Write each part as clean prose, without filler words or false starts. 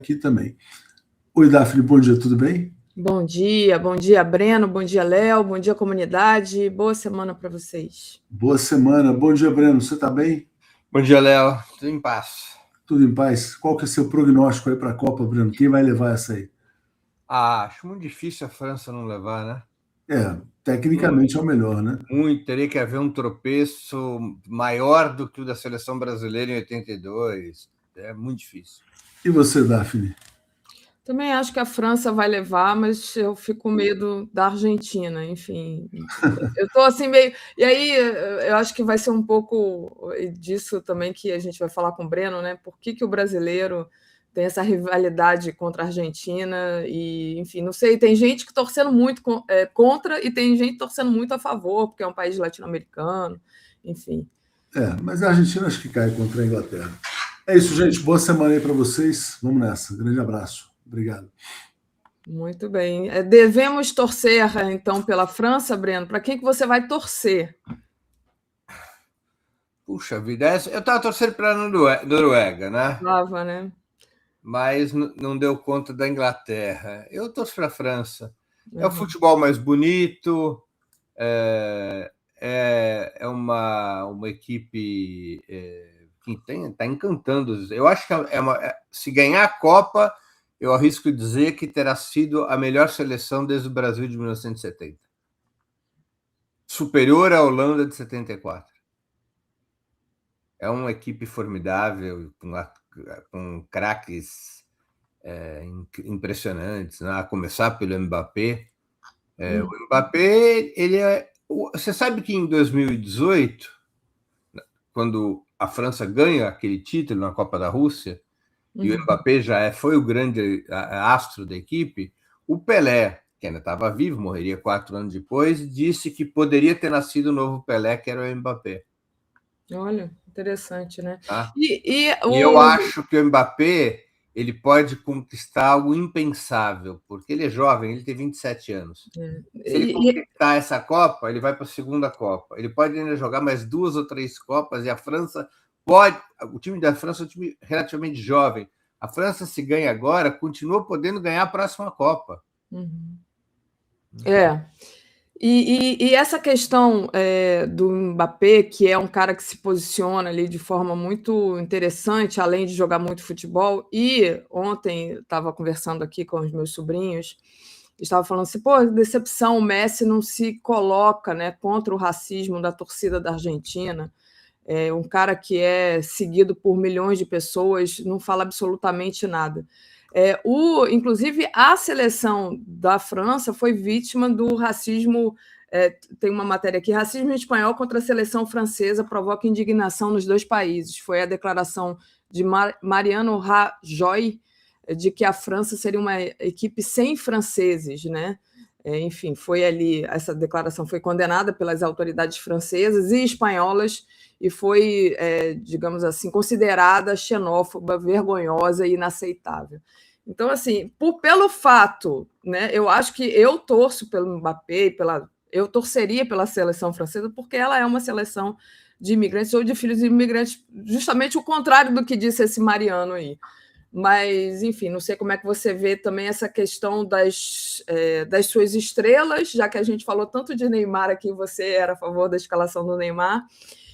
aqui também. Oi, Daphne, bom dia, tudo bem? Bom dia, Breno, bom dia, Léo, bom dia, comunidade. Boa semana para vocês. Boa semana. Bom dia, Breno, você está bem? Bom dia, Léo. Tudo em paz. Tudo em paz? Qual que é o seu prognóstico aí para a Copa, Breno? Quem vai levar essa aí? Acho muito difícil a França não levar, né? Tecnicamente é o melhor, né? Teria que haver um tropeço maior do que o da seleção brasileira em 82. É muito difícil. E você, Daphne? Também acho que a França vai levar, mas eu fico com medo da Argentina, enfim. Eu estou assim meio. E aí, eu acho que vai ser um pouco disso também que a gente vai falar com o Breno, né? Por que o brasileiro tem essa rivalidade contra a Argentina? E, enfim, não sei, tem gente que torcendo muito contra e tem gente torcendo muito a favor, porque é um país latino-americano, enfim. Mas a Argentina acho que cai contra a Inglaterra. É isso, gente. Boa semana aí para vocês. Vamos nessa. Grande abraço. Obrigado. Muito bem. Devemos torcer, então, pela França, Breno? Para quem que você vai torcer? Puxa vida, eu estava torcendo para a Noruega, né? Estava, né? Mas não deu conta da Inglaterra. Eu torço para a França. É o futebol mais bonito, é uma equipe que está encantando. Eu acho que se ganhar a Copa, eu arrisco dizer que terá sido a melhor seleção desde o Brasil de 1970. Superior à Holanda de 74. É uma equipe formidável, com craques impressionantes, né? A começar pelo Mbappé. O Mbappé, você sabe que em 2018, quando a França ganha aquele título na Copa da Rússia, e o Mbappé foi o grande astro da equipe, o Pelé, que ainda estava vivo, morreria 4 anos depois, disse que poderia ter nascido o novo Pelé, que era o Mbappé. Olha, interessante, né? Tá? Eu acho que o Mbappé ele pode conquistar algo impensável, porque ele é jovem, ele tem 27 anos. Se ele conquistar essa Copa, ele vai para a segunda Copa. Ele pode ainda jogar mais 2 ou 3 Copas, e a França pode... O time da França é um time relativamente jovem. A França, se ganha agora, continua podendo ganhar a próxima Copa. E essa questão do Mbappé, que é um cara que se posiciona ali de forma muito interessante, além de jogar muito futebol, e ontem estava conversando aqui com os meus sobrinhos, estava falando assim, pô, decepção, o Messi não se coloca, né, contra o racismo da torcida da Argentina, um cara que é seguido por milhões de pessoas, não fala absolutamente nada. Inclusive, a seleção da França foi vítima do racismo. Tem uma matéria aqui: racismo espanhol contra a seleção francesa provoca indignação nos dois países. Foi a declaração de Mariano Rajoy de que a França seria uma equipe sem franceses, né? Enfim, foi ali, essa declaração foi condenada pelas autoridades francesas e espanholas e foi, digamos assim, considerada xenófoba, vergonhosa e inaceitável. Então, assim, pelo fato, né, eu acho que eu torço pelo Mbappé, eu torceria pela seleção francesa, porque ela é uma seleção de imigrantes ou de filhos de imigrantes, justamente o contrário do que disse esse Mariano aí. Mas, enfim, não sei como é que você vê também essa questão das suas estrelas, já que a gente falou tanto de Neymar aqui, você era a favor da escalação do Neymar.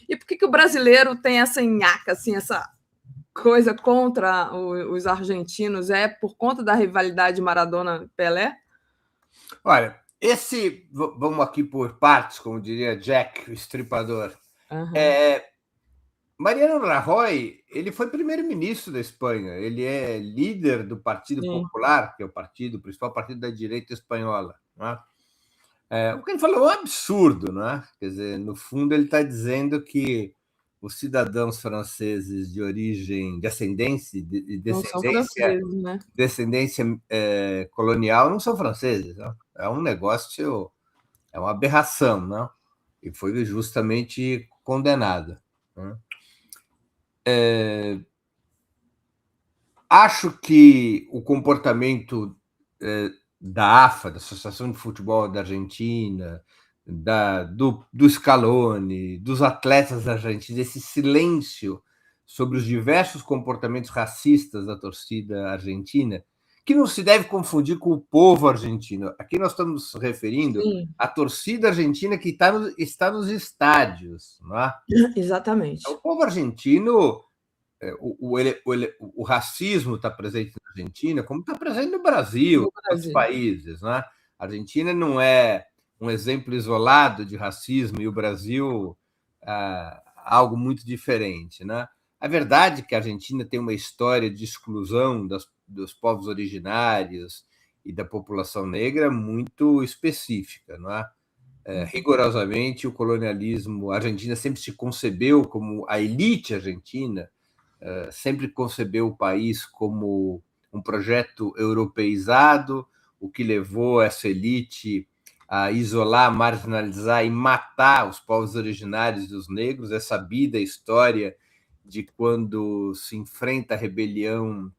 E por que o brasileiro tem essa nhaca, assim, essa coisa contra os argentinos? É por conta da rivalidade Maradona-Pelé? Olha, vamos aqui por partes, como diria Jack, o Estripador. Mariano Rajoy, ele foi primeiro-ministro da Espanha, ele é líder do Partido Popular, que é o principal partido da direita espanhola. Não é? O que ele falou é um absurdo, não é? Quer dizer, no fundo ele está dizendo que os cidadãos franceses de origem, de ascendência, descendência colonial não são franceses. Não? É um negócio, é uma aberração, não? E foi justamente condenada. Acho que o comportamento da AFA, da Associação de Futebol da Argentina, do Scaloni, dos atletas da Argentina, esse silêncio sobre os diversos comportamentos racistas da torcida argentina, que não se deve confundir com o povo argentino. Aqui nós estamos nos referindo à torcida argentina que está nos estádios. Não é? Exatamente. O povo argentino, o racismo está presente na Argentina, como está presente no Brasil, em outros países. Não é? A Argentina não é um exemplo isolado de racismo e o Brasil algo muito diferente. Né? A verdade é que a Argentina tem uma história de exclusão dos povos originários e da população negra muito específica. Não é? Rigorosamente, o colonialismo, a Argentina sempre se concebeu como a elite argentina, sempre concebeu o país como um projeto europeizado, o que levou essa elite a isolar, marginalizar e matar os povos originários dos negros. É sabida a história de quando se enfrenta a rebelião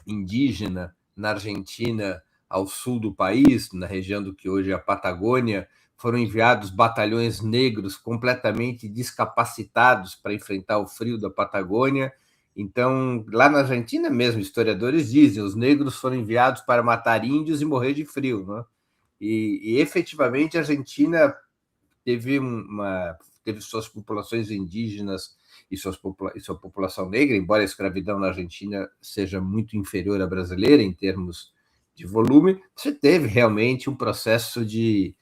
indígena na Argentina, ao sul do país, na região do que hoje é a Patagônia, foram enviados batalhões negros completamente descapacitados para enfrentar o frio da Patagônia. Então, lá na Argentina mesmo, historiadores dizem, os negros foram enviados para matar índios e morrer de frio. Né? E efetivamente, a Argentina teve suas populações indígenas e sua população negra, embora a escravidão na Argentina seja muito inferior à brasileira em termos de volume, você teve realmente um processo de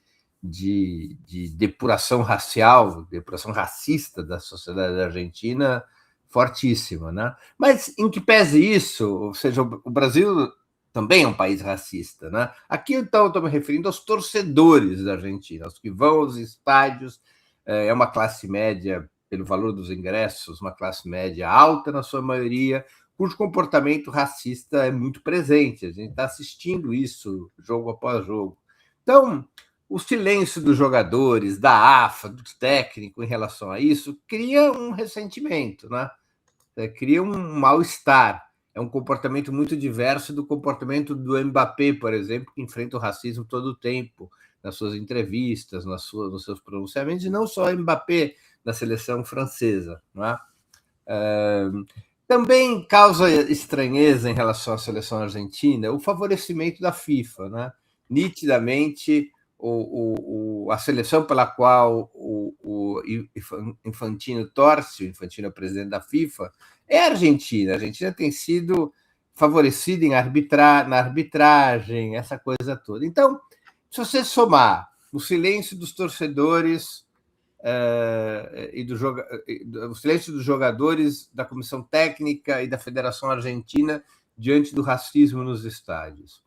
depuração racial, depuração racista da sociedade argentina fortíssima. Né? Mas, em que pese isso, ou seja, o Brasil também é um país racista. Né? Aqui, então, eu estou me referindo aos torcedores da Argentina, aos que vão aos estádios. É uma classe média, pelo valor dos ingressos, uma classe média alta na sua maioria, cujo comportamento racista é muito presente. A gente está assistindo isso jogo após jogo. Então, o silêncio dos jogadores, da AFA, do técnico em relação a isso, cria um ressentimento, né? Cria um mal-estar. É um comportamento muito diverso do comportamento do Mbappé, por exemplo, que enfrenta o racismo todo o tempo, nas suas entrevistas, nos seus pronunciamentos, e não só o Mbappé na seleção francesa. Não é? Também causa estranheza em relação à seleção argentina o favorecimento da FIFA. Né? Nitidamente, a seleção pela qual o Infantino torce, o Infantino é o presidente da FIFA, é a Argentina. A Argentina tem sido favorecida na arbitragem, essa coisa toda. Então, se você somar o silêncio dos torcedores o silêncio dos jogadores, da comissão técnica e da Federação Argentina diante do racismo nos estádios,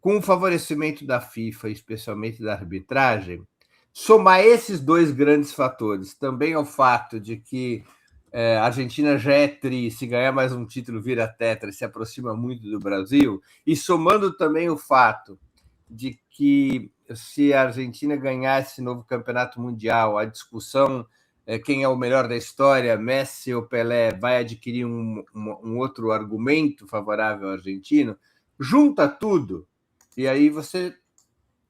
com o favorecimento da FIFA, especialmente da arbitragem, somar esses dois grandes fatores, também ao fato de que a Argentina já é tri, se ganhar mais um título vira tetra, se aproxima muito do Brasil, e somando também o fato de que se a Argentina ganhar esse novo campeonato mundial, a discussão quem é o melhor da história, Messi ou Pelé, vai adquirir um outro argumento favorável ao argentino, junta tudo, e aí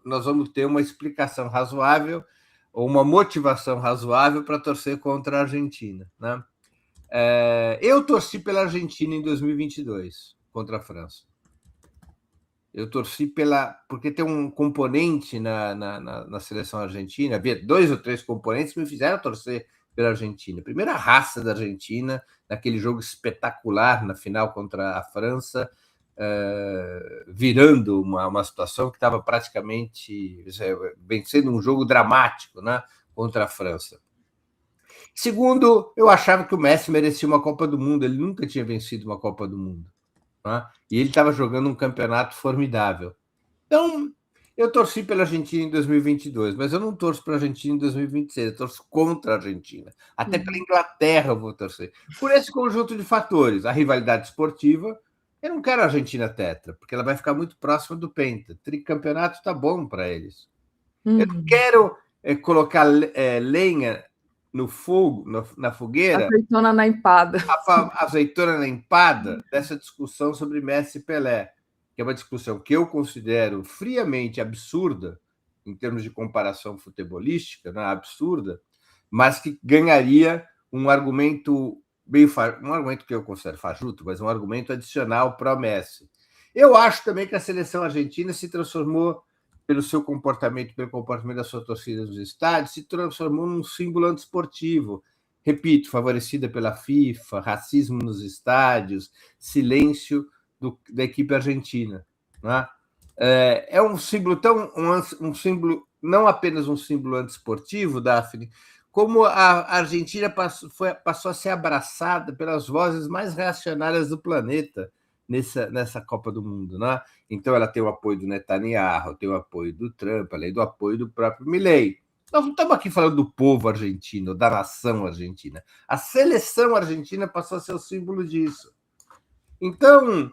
nós vamos ter uma explicação razoável ou uma motivação razoável para torcer contra a Argentina. Né? Eu torci pela Argentina em 2022, contra a França. Eu torci porque tem um componente na seleção argentina, havia 2 ou 3 componentes que me fizeram torcer pela Argentina. Primeiro, a raça da Argentina, naquele jogo espetacular na final contra a França, virando uma situação que estava praticamente vencendo um jogo dramático, né, contra a França. Segundo, eu achava que o Messi merecia uma Copa do Mundo, ele nunca tinha vencido uma Copa do Mundo. Né? E ele estava jogando um campeonato formidável. Então, eu torci pela Argentina em 2022, mas eu não torço para a Argentina em 2026, eu torço contra a Argentina. Até pela Inglaterra eu vou torcer. Por esse conjunto de fatores, a rivalidade esportiva, eu não quero a Argentina tetra, porque ela vai ficar muito próxima do penta. Tricampeonato está bom para eles. Eu não quero colocar lenha no fogo, na fogueira. Azeitona na empada. Azeitona na empada dessa discussão sobre Messi e Pelé, que é uma discussão que eu considero friamente absurda, em termos de comparação futebolística, né? Absurda, mas que ganharia um argumento um argumento que eu considero fajuto, mas um argumento adicional pró-Messi. Eu acho também que a seleção argentina se transformou, pelo seu comportamento, pelo comportamento da sua torcida nos estádios, se transformou num símbolo antiesportivo. Repito, favorecida pela FIFA, racismo nos estádios, silêncio da equipe argentina. Né? É um símbolo um símbolo, não apenas um símbolo antiesportivo, Daphne, como a Argentina passou a ser abraçada pelas vozes mais reacionárias do planeta nessa Copa do Mundo. Né? Então, ela tem o apoio do Netanyahu, tem o apoio do Trump, além do apoio do próprio Milei. Nós não estamos aqui falando do povo argentino, da nação argentina. A seleção argentina passou a ser o símbolo disso. Então,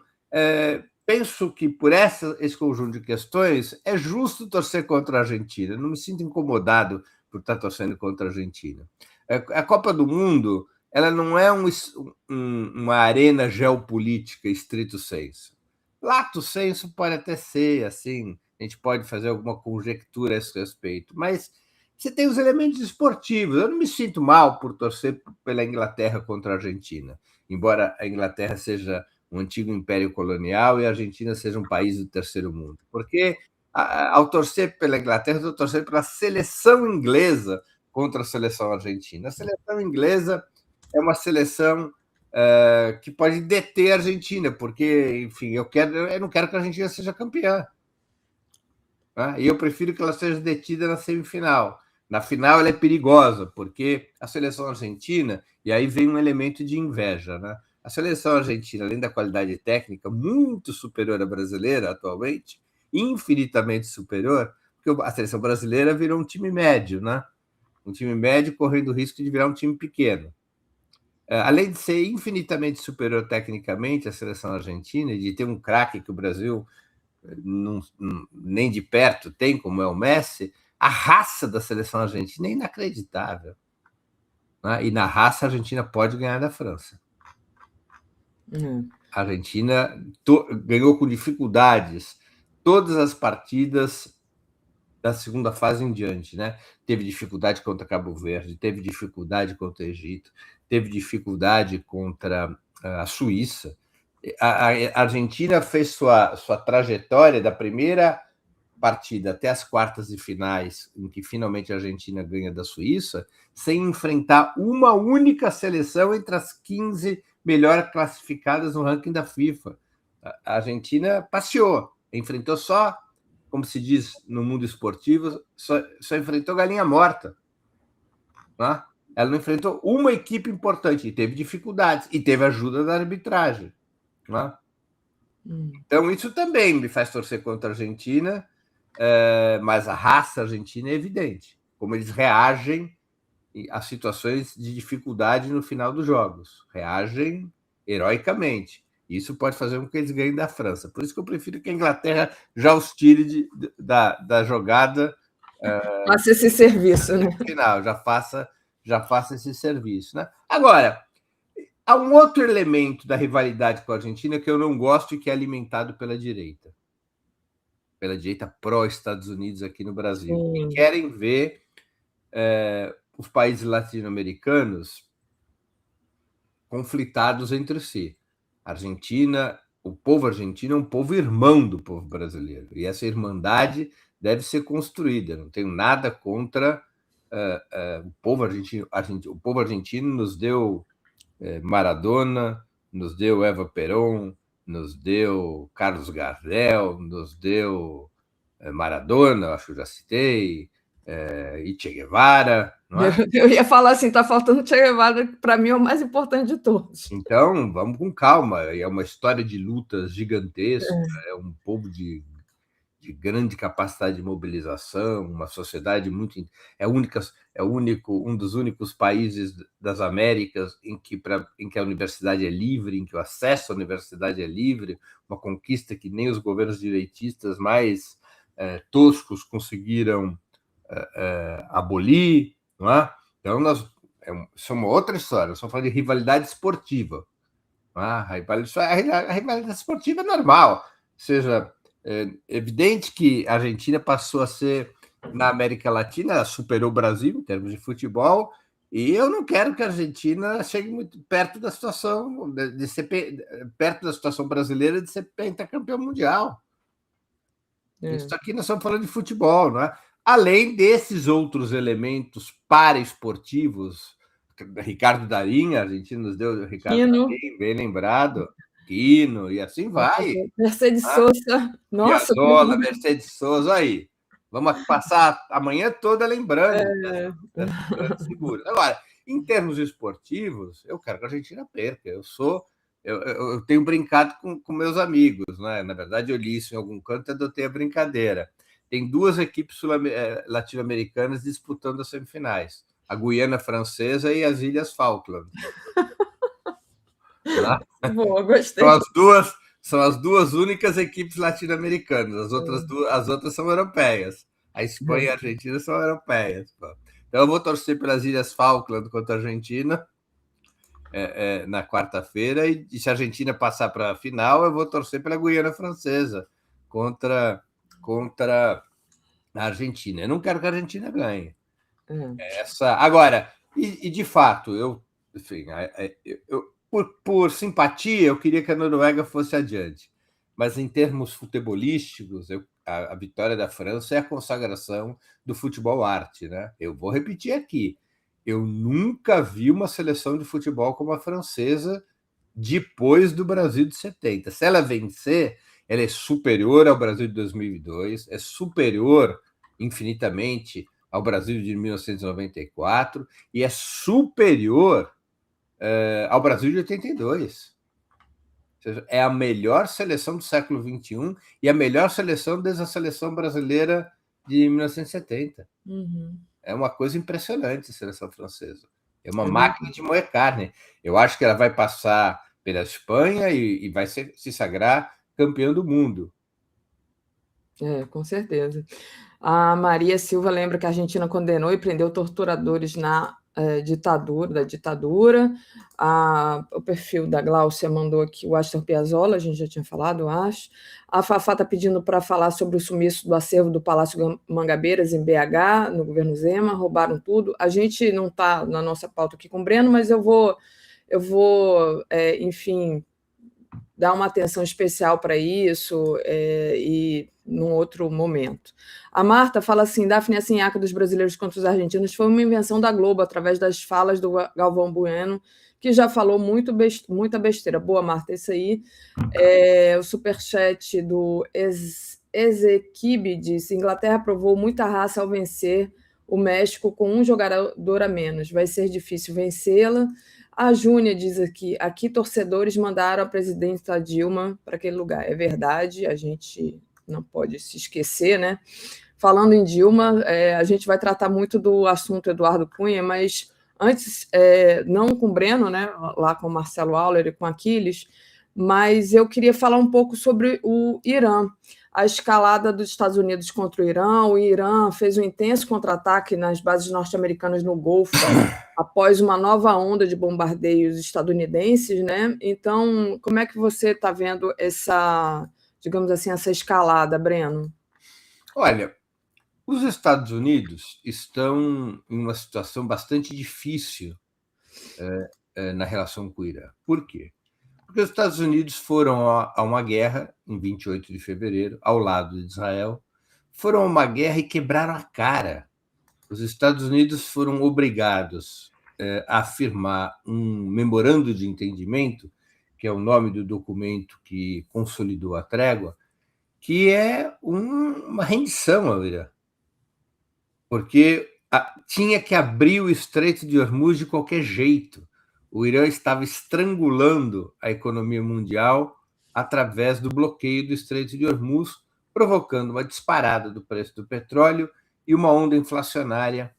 penso que por esse conjunto de questões é justo torcer contra a Argentina. Não me sinto incomodado por estar torcendo contra a Argentina. A Copa do Mundo, ela não é uma arena geopolítica estrito sensu. Lato sensu pode até ser, assim, a gente pode fazer alguma conjectura a esse respeito, mas você tem os elementos esportivos. Eu não me sinto mal por torcer pela Inglaterra contra a Argentina, embora a Inglaterra seja um antigo império colonial e a Argentina seja um país do terceiro mundo. Porque ao torcer pela Inglaterra, eu estou torcendo pela seleção inglesa contra a seleção argentina. A seleção inglesa é uma seleção que pode deter a Argentina, porque, enfim, eu não quero que a Argentina seja campeã. Né? E eu prefiro que ela seja detida na semifinal. Na final, ela é perigosa, porque a seleção argentina, e aí vem um elemento de inveja, né? A seleção argentina, além da qualidade técnica muito superior à brasileira atualmente, infinitamente superior, porque a seleção brasileira virou um time médio, né? Um time médio correndo o risco de virar um time pequeno. Além de ser infinitamente superior tecnicamente à seleção argentina, e de ter um craque que o Brasil nem de perto tem, como é o Messi, a raça da seleção argentina é inacreditável. Né? E na raça, a Argentina pode ganhar da França. A Argentina ganhou com dificuldades todas as partidas da segunda fase em diante. Né? Teve dificuldade contra Cabo Verde, teve dificuldade contra o Egito, teve dificuldade contra a Suíça. A Argentina fez sua trajetória da primeira partida até as quartas de finais, em que finalmente a Argentina ganha da Suíça, sem enfrentar uma única seleção entre as 15 melhor classificadas no ranking da FIFA. A Argentina passeou, enfrentou só, como se diz no mundo esportivo, só enfrentou galinha morta. Né? Ela não enfrentou uma equipe importante, e teve dificuldades, e teve ajuda da arbitragem. Né? Então, isso também me faz torcer contra a Argentina, mas a raça argentina é evidente, como eles reagem a situações de dificuldade no final dos jogos. Reagem heroicamente. Isso pode fazer com que eles ganhem da França. Por isso que eu prefiro que a Inglaterra já os tire da jogada. Faça esse serviço, né? No final, já faça esse serviço. Né? Agora, há um outro elemento da rivalidade com a Argentina que eu não gosto e que é alimentado pela direita pró-Estados Unidos aqui no Brasil, que querem ver os países latino-americanos conflitados entre si. A Argentina, o povo argentino é um povo irmão do povo brasileiro, e essa irmandade deve ser construída. Não tenho nada contra o povo argentino. O povo argentino nos deu Maradona, nos deu Eva Perón, nos deu Carlos Gardel, nos deu Maradona, acho que eu já citei, e Che Guevara. Não é? Eu ia falar assim, está faltando Che Guevara, que para mim é o mais importante de todos. Então, vamos com calma. É uma história de lutas gigantesca, é um povo de grande capacidade de mobilização, uma sociedade muito... um dos únicos países das Américas em que a universidade é livre, em que o acesso à universidade é livre, uma conquista que nem os governos direitistas mais toscos conseguiram abolir, não é? Então, isso é uma outra história. Eu só falo de rivalidade esportiva. A rivalidade esportiva é normal. Ou seja, é evidente que a Argentina passou a ser, na América Latina, superou o Brasil em termos de futebol, E eu não quero que a Argentina chegue muito perto da situação de ser perto da situação brasileira de ser pentacampeão mundial. Isso aqui nós estamos falando de futebol, não é? Além desses outros elementos paraesportivos, Ricardo Darín, a Argentina nos deu Ricardo Darín, bem lembrado, Quino, e assim vai. Mercedes Sosa, nossa. Piazzolla, Mercedes Sosa, aí. Vamos passar a manhã toda lembrando dessas grandes figuras. Agora, em termos esportivos, eu quero que a Argentina perca. Eu tenho brincado com meus amigos, né? Na verdade, eu li isso em algum canto e adotei a brincadeira. Tem duas equipes latino-americanas disputando as semifinais: a Guiana Francesa e as Ilhas Falkland. Boa, gostei. São as duas únicas equipes latino-americanas. As outras são europeias. A Espanha e a Argentina são europeias. Então, eu vou torcer pelas Ilhas Falkland contra a Argentina na quarta-feira. E se a Argentina passar para a final, eu vou torcer pela Guiana Francesa contra a Argentina. Eu não quero que a Argentina ganhe. Agora, de fato, por simpatia, eu queria que a Noruega fosse adiante. Mas, em termos futebolísticos, a vitória da França é a consagração do futebol arte, né? Eu vou repetir aqui. Eu nunca vi uma seleção de futebol como a francesa depois do Brasil de 70. Se ela vencer, ela é superior ao Brasil de 2002, é superior infinitamente ao Brasil de 1994 e é superior ao Brasil de 82. Ou seja, é a melhor seleção do século XXI e a melhor seleção desde a seleção brasileira de 1970. É uma coisa impressionante a seleção francesa. É uma máquina de moer carne. Eu acho que ela vai passar pela Espanha e vai se sagrar campeã do mundo. Com certeza. A Maria Silva lembra que a Argentina condenou e prendeu torturadores na ditadura. O perfil da Gláucia mandou aqui o Astor Piazzolla, a gente já tinha falado, eu acho. A Fafá está pedindo para falar sobre o sumiço do acervo do Palácio Mangabeiras, em BH, no governo Zema, roubaram tudo. A gente não está na nossa pauta aqui com o Breno, mas eu vou enfim, dar uma atenção especial para isso e num outro momento. A Marta fala assim, Daphne Assinhaca dos brasileiros contra os argentinos foi uma invenção da Globo, através das falas do Galvão Bueno, que já falou muita besteira. Boa, Marta, isso aí. O superchat do Ezequibe diz, Inglaterra provou muita raça ao vencer o México com um jogador a menos. Vai ser difícil vencê-la. A Júnia diz aqui torcedores mandaram a presidenta Dilma para aquele lugar. É verdade, a gente não pode se esquecer, né? Falando em Dilma, a gente vai tratar muito do assunto Eduardo Cunha, mas antes, não com o Breno, né? Lá com o Marcelo Auler e com Aquiles, mas eu queria falar um pouco sobre o Irã. A escalada dos Estados Unidos contra o Irã fez um intenso contra-ataque nas bases norte-americanas no Golfo, após uma nova onda de bombardeios estadunidenses, né? Então, como é que você está vendo essa, digamos assim, essa escalada, Breno? Olha, os Estados Unidos estão em uma situação bastante difícil na relação com o Irã. Por quê? Porque os Estados Unidos foram a uma guerra, em 28 de fevereiro, ao lado de Israel, foram a uma guerra e quebraram a cara. Os Estados Unidos foram obrigados a firmar um memorando de entendimento, que é o nome do documento que consolidou a trégua, que é uma rendição ao Irã. Porque tinha que abrir o Estreito de Hormuz de qualquer jeito. O Irã estava estrangulando a economia mundial através do bloqueio do Estreito de Hormuz, provocando uma disparada do preço do petróleo e uma onda inflacionária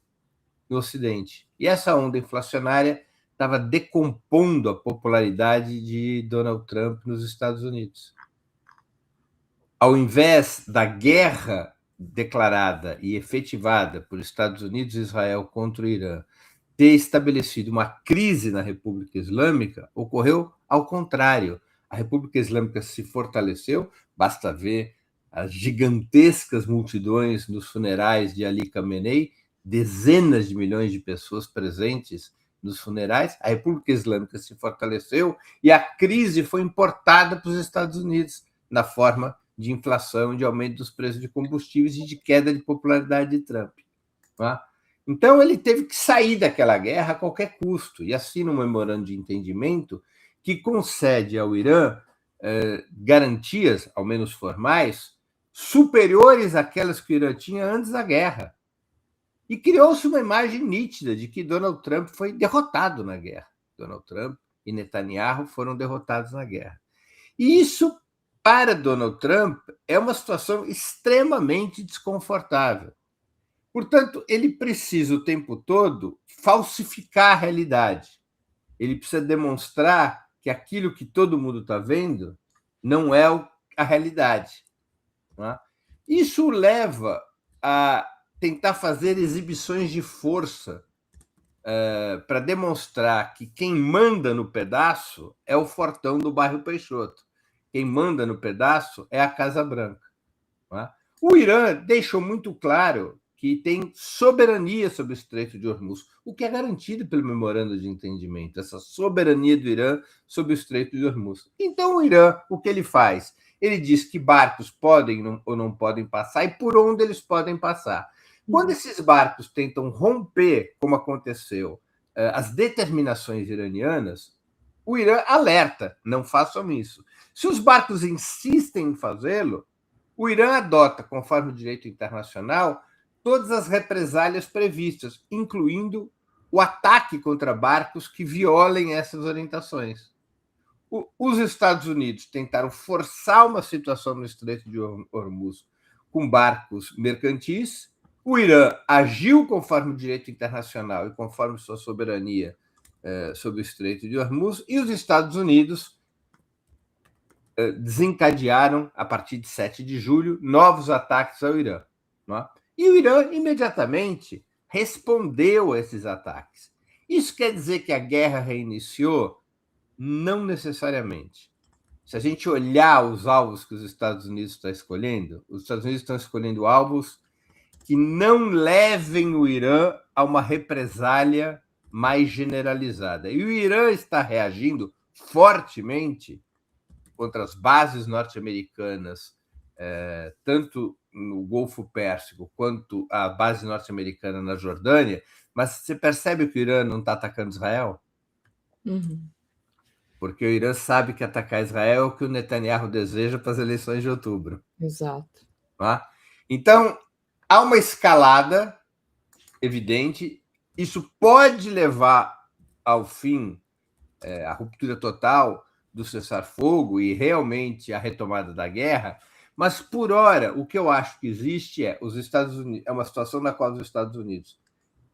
no Ocidente. E essa onda inflacionária estava decompondo a popularidade de Donald Trump nos Estados Unidos. Ao invés da guerra declarada e efetivada por Estados Unidos e Israel contra o Irã ter estabelecido uma crise na República Islâmica, ocorreu ao contrário. A República Islâmica se fortaleceu, basta ver as gigantescas multidões nos funerais de Ali Khamenei, dezenas de milhões de pessoas presentes nos funerais, a República Islâmica se fortaleceu e a crise foi importada para os Estados Unidos na forma de inflação, de aumento dos preços de combustíveis e de queda de popularidade de Trump. Tá? Então, ele teve que sair daquela guerra a qualquer custo e assina um memorando de entendimento que concede ao Irã garantias, ao menos formais, superiores àquelas que o Irã tinha antes da guerra. E criou-se uma imagem nítida de que Donald Trump foi derrotado na guerra. Donald Trump e Netanyahu foram derrotados na guerra. E isso, para Donald Trump, é uma situação extremamente desconfortável. Portanto, ele precisa o tempo todo falsificar a realidade. Ele precisa demonstrar que aquilo que todo mundo está vendo não é a realidade. Tá? Isso leva a tentar fazer exibições de força para demonstrar que quem manda no pedaço é o fortão do bairro Peixoto. Quem manda no pedaço é a Casa Branca. Tá? O Irã deixou muito claro que tem soberania sobre o Estreito de Hormuz, o que é garantido pelo memorando de entendimento, essa soberania do Irã sobre o Estreito de Hormuz. Então, o Irã, o que ele faz? Ele diz que barcos podem ou não podem passar e por onde eles podem passar. Quando esses barcos tentam romper, como aconteceu, as determinações iranianas, o Irã alerta, não façam isso. Se os barcos insistem em fazê-lo, o Irã adota, conforme o direito internacional, todas as represálias previstas, incluindo o ataque contra barcos que violem essas orientações. Os Estados Unidos tentaram forçar uma situação no Estreito de Hormuz com barcos mercantis. O Irã agiu conforme o direito internacional e conforme sua soberania sobre o Estreito de Hormuz, e os Estados Unidos desencadearam, a partir de 7 de julho, novos ataques ao Irã. Não é? E o Irã imediatamente respondeu a esses ataques. Isso quer dizer que a guerra reiniciou? Não necessariamente. Se a gente olhar os alvos que os Estados Unidos estão escolhendo, os Estados Unidos estão escolhendo alvos que não levem o Irã a uma represália mais generalizada. E o Irã está reagindo fortemente contra as bases norte-americanas, tanto no Golfo Pérsico quanto a base norte-americana na Jordânia, mas você percebe que o Irã não está atacando Israel? Uhum. Porque o Irã sabe que atacar Israel é o que o Netanyahu deseja para as eleições de outubro. Exato. Tá? Então, há uma escalada evidente. Isso pode levar ao fim, a ruptura total do cessar-fogo e realmente a retomada da guerra, mas, por hora, o que eu acho que existe os Estados Unidos, é uma situação na qual os Estados Unidos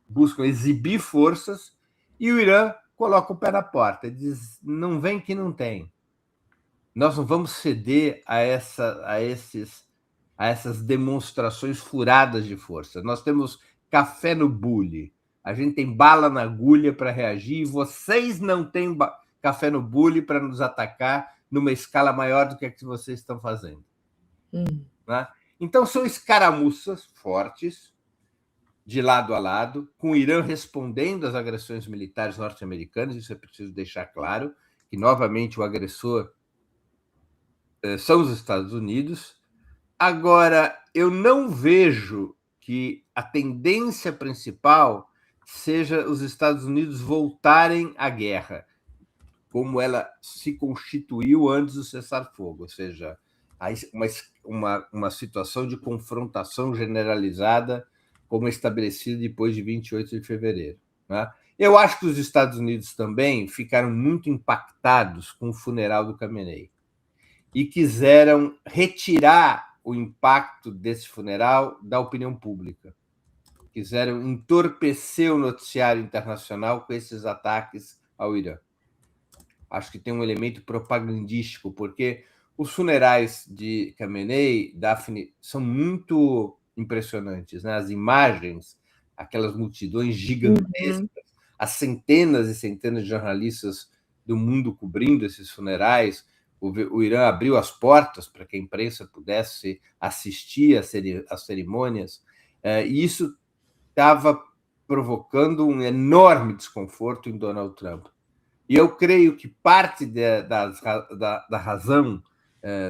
buscam exibir forças e o Irã coloca o pé na porta e diz: não vem que não tem. Nós não vamos ceder a essas demonstrações furadas de força. Nós temos café no bule, a gente tem bala na agulha para reagir, e vocês não têm café no bule para nos atacar numa escala maior do que a que vocês estão fazendo. Né? Então, são escaramuças fortes, de lado a lado, com o Irã respondendo às agressões militares norte-americanas. Isso é preciso deixar claro, que, novamente, o agressor são os Estados Unidos. Agora, eu não vejo que a tendência principal seja os Estados Unidos voltarem à guerra, como ela se constituiu antes do cessar-fogo, ou seja, uma situação de confrontação generalizada, como estabelecido depois de 28 de fevereiro. Né? Eu acho que os Estados Unidos também ficaram muito impactados com o funeral do Khamenei e quiseram retirar o impacto desse funeral da opinião pública. Quiseram entorpecer o noticiário internacional com esses ataques ao Irã. Acho que tem um elemento propagandístico, porque os funerais de Khamenei, Daphne, são muito impressionantes. Né? As imagens, aquelas multidões gigantescas, as centenas e centenas de jornalistas do mundo cobrindo esses funerais. O Irã abriu as portas para que a imprensa pudesse assistir às cerimônias, e isso estava provocando um enorme desconforto em Donald Trump. E eu creio que parte da razão,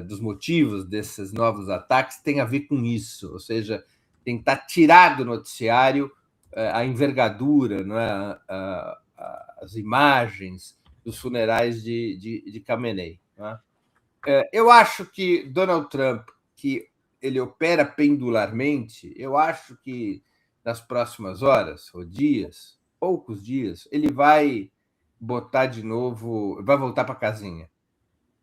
dos motivos desses novos ataques tem a ver com isso, ou seja, tentar tirar do noticiário a envergadura, não é? As imagens dos funerais de Khamenei. Não é? Eu acho que Donald Trump, que ele opera pendularmente, eu acho que nas próximas horas ou dias, poucos dias, ele vai botar de novo, vai voltar para a casinha.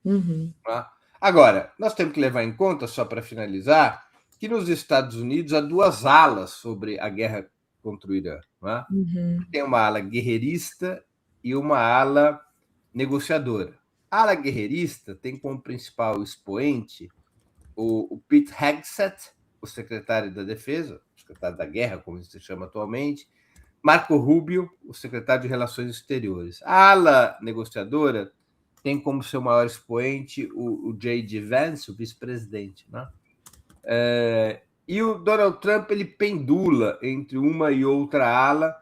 Uhum. Tá? Agora, nós temos que levar em conta, só para finalizar, que nos Estados Unidos há duas alas sobre a guerra contra o Irã. Tá? Uhum. Tem uma ala guerreirista e uma ala negociadora. A ala guerreirista tem como principal expoente o Pete Hegseth, o secretário da Defesa, o secretário da Guerra, como se chama atualmente, Marco Rubio, o secretário de Relações Exteriores. A ala negociadora tem como seu maior expoente o J.D. Vance, o vice-presidente. Né? E o Donald Trump ele pendula entre uma e outra ala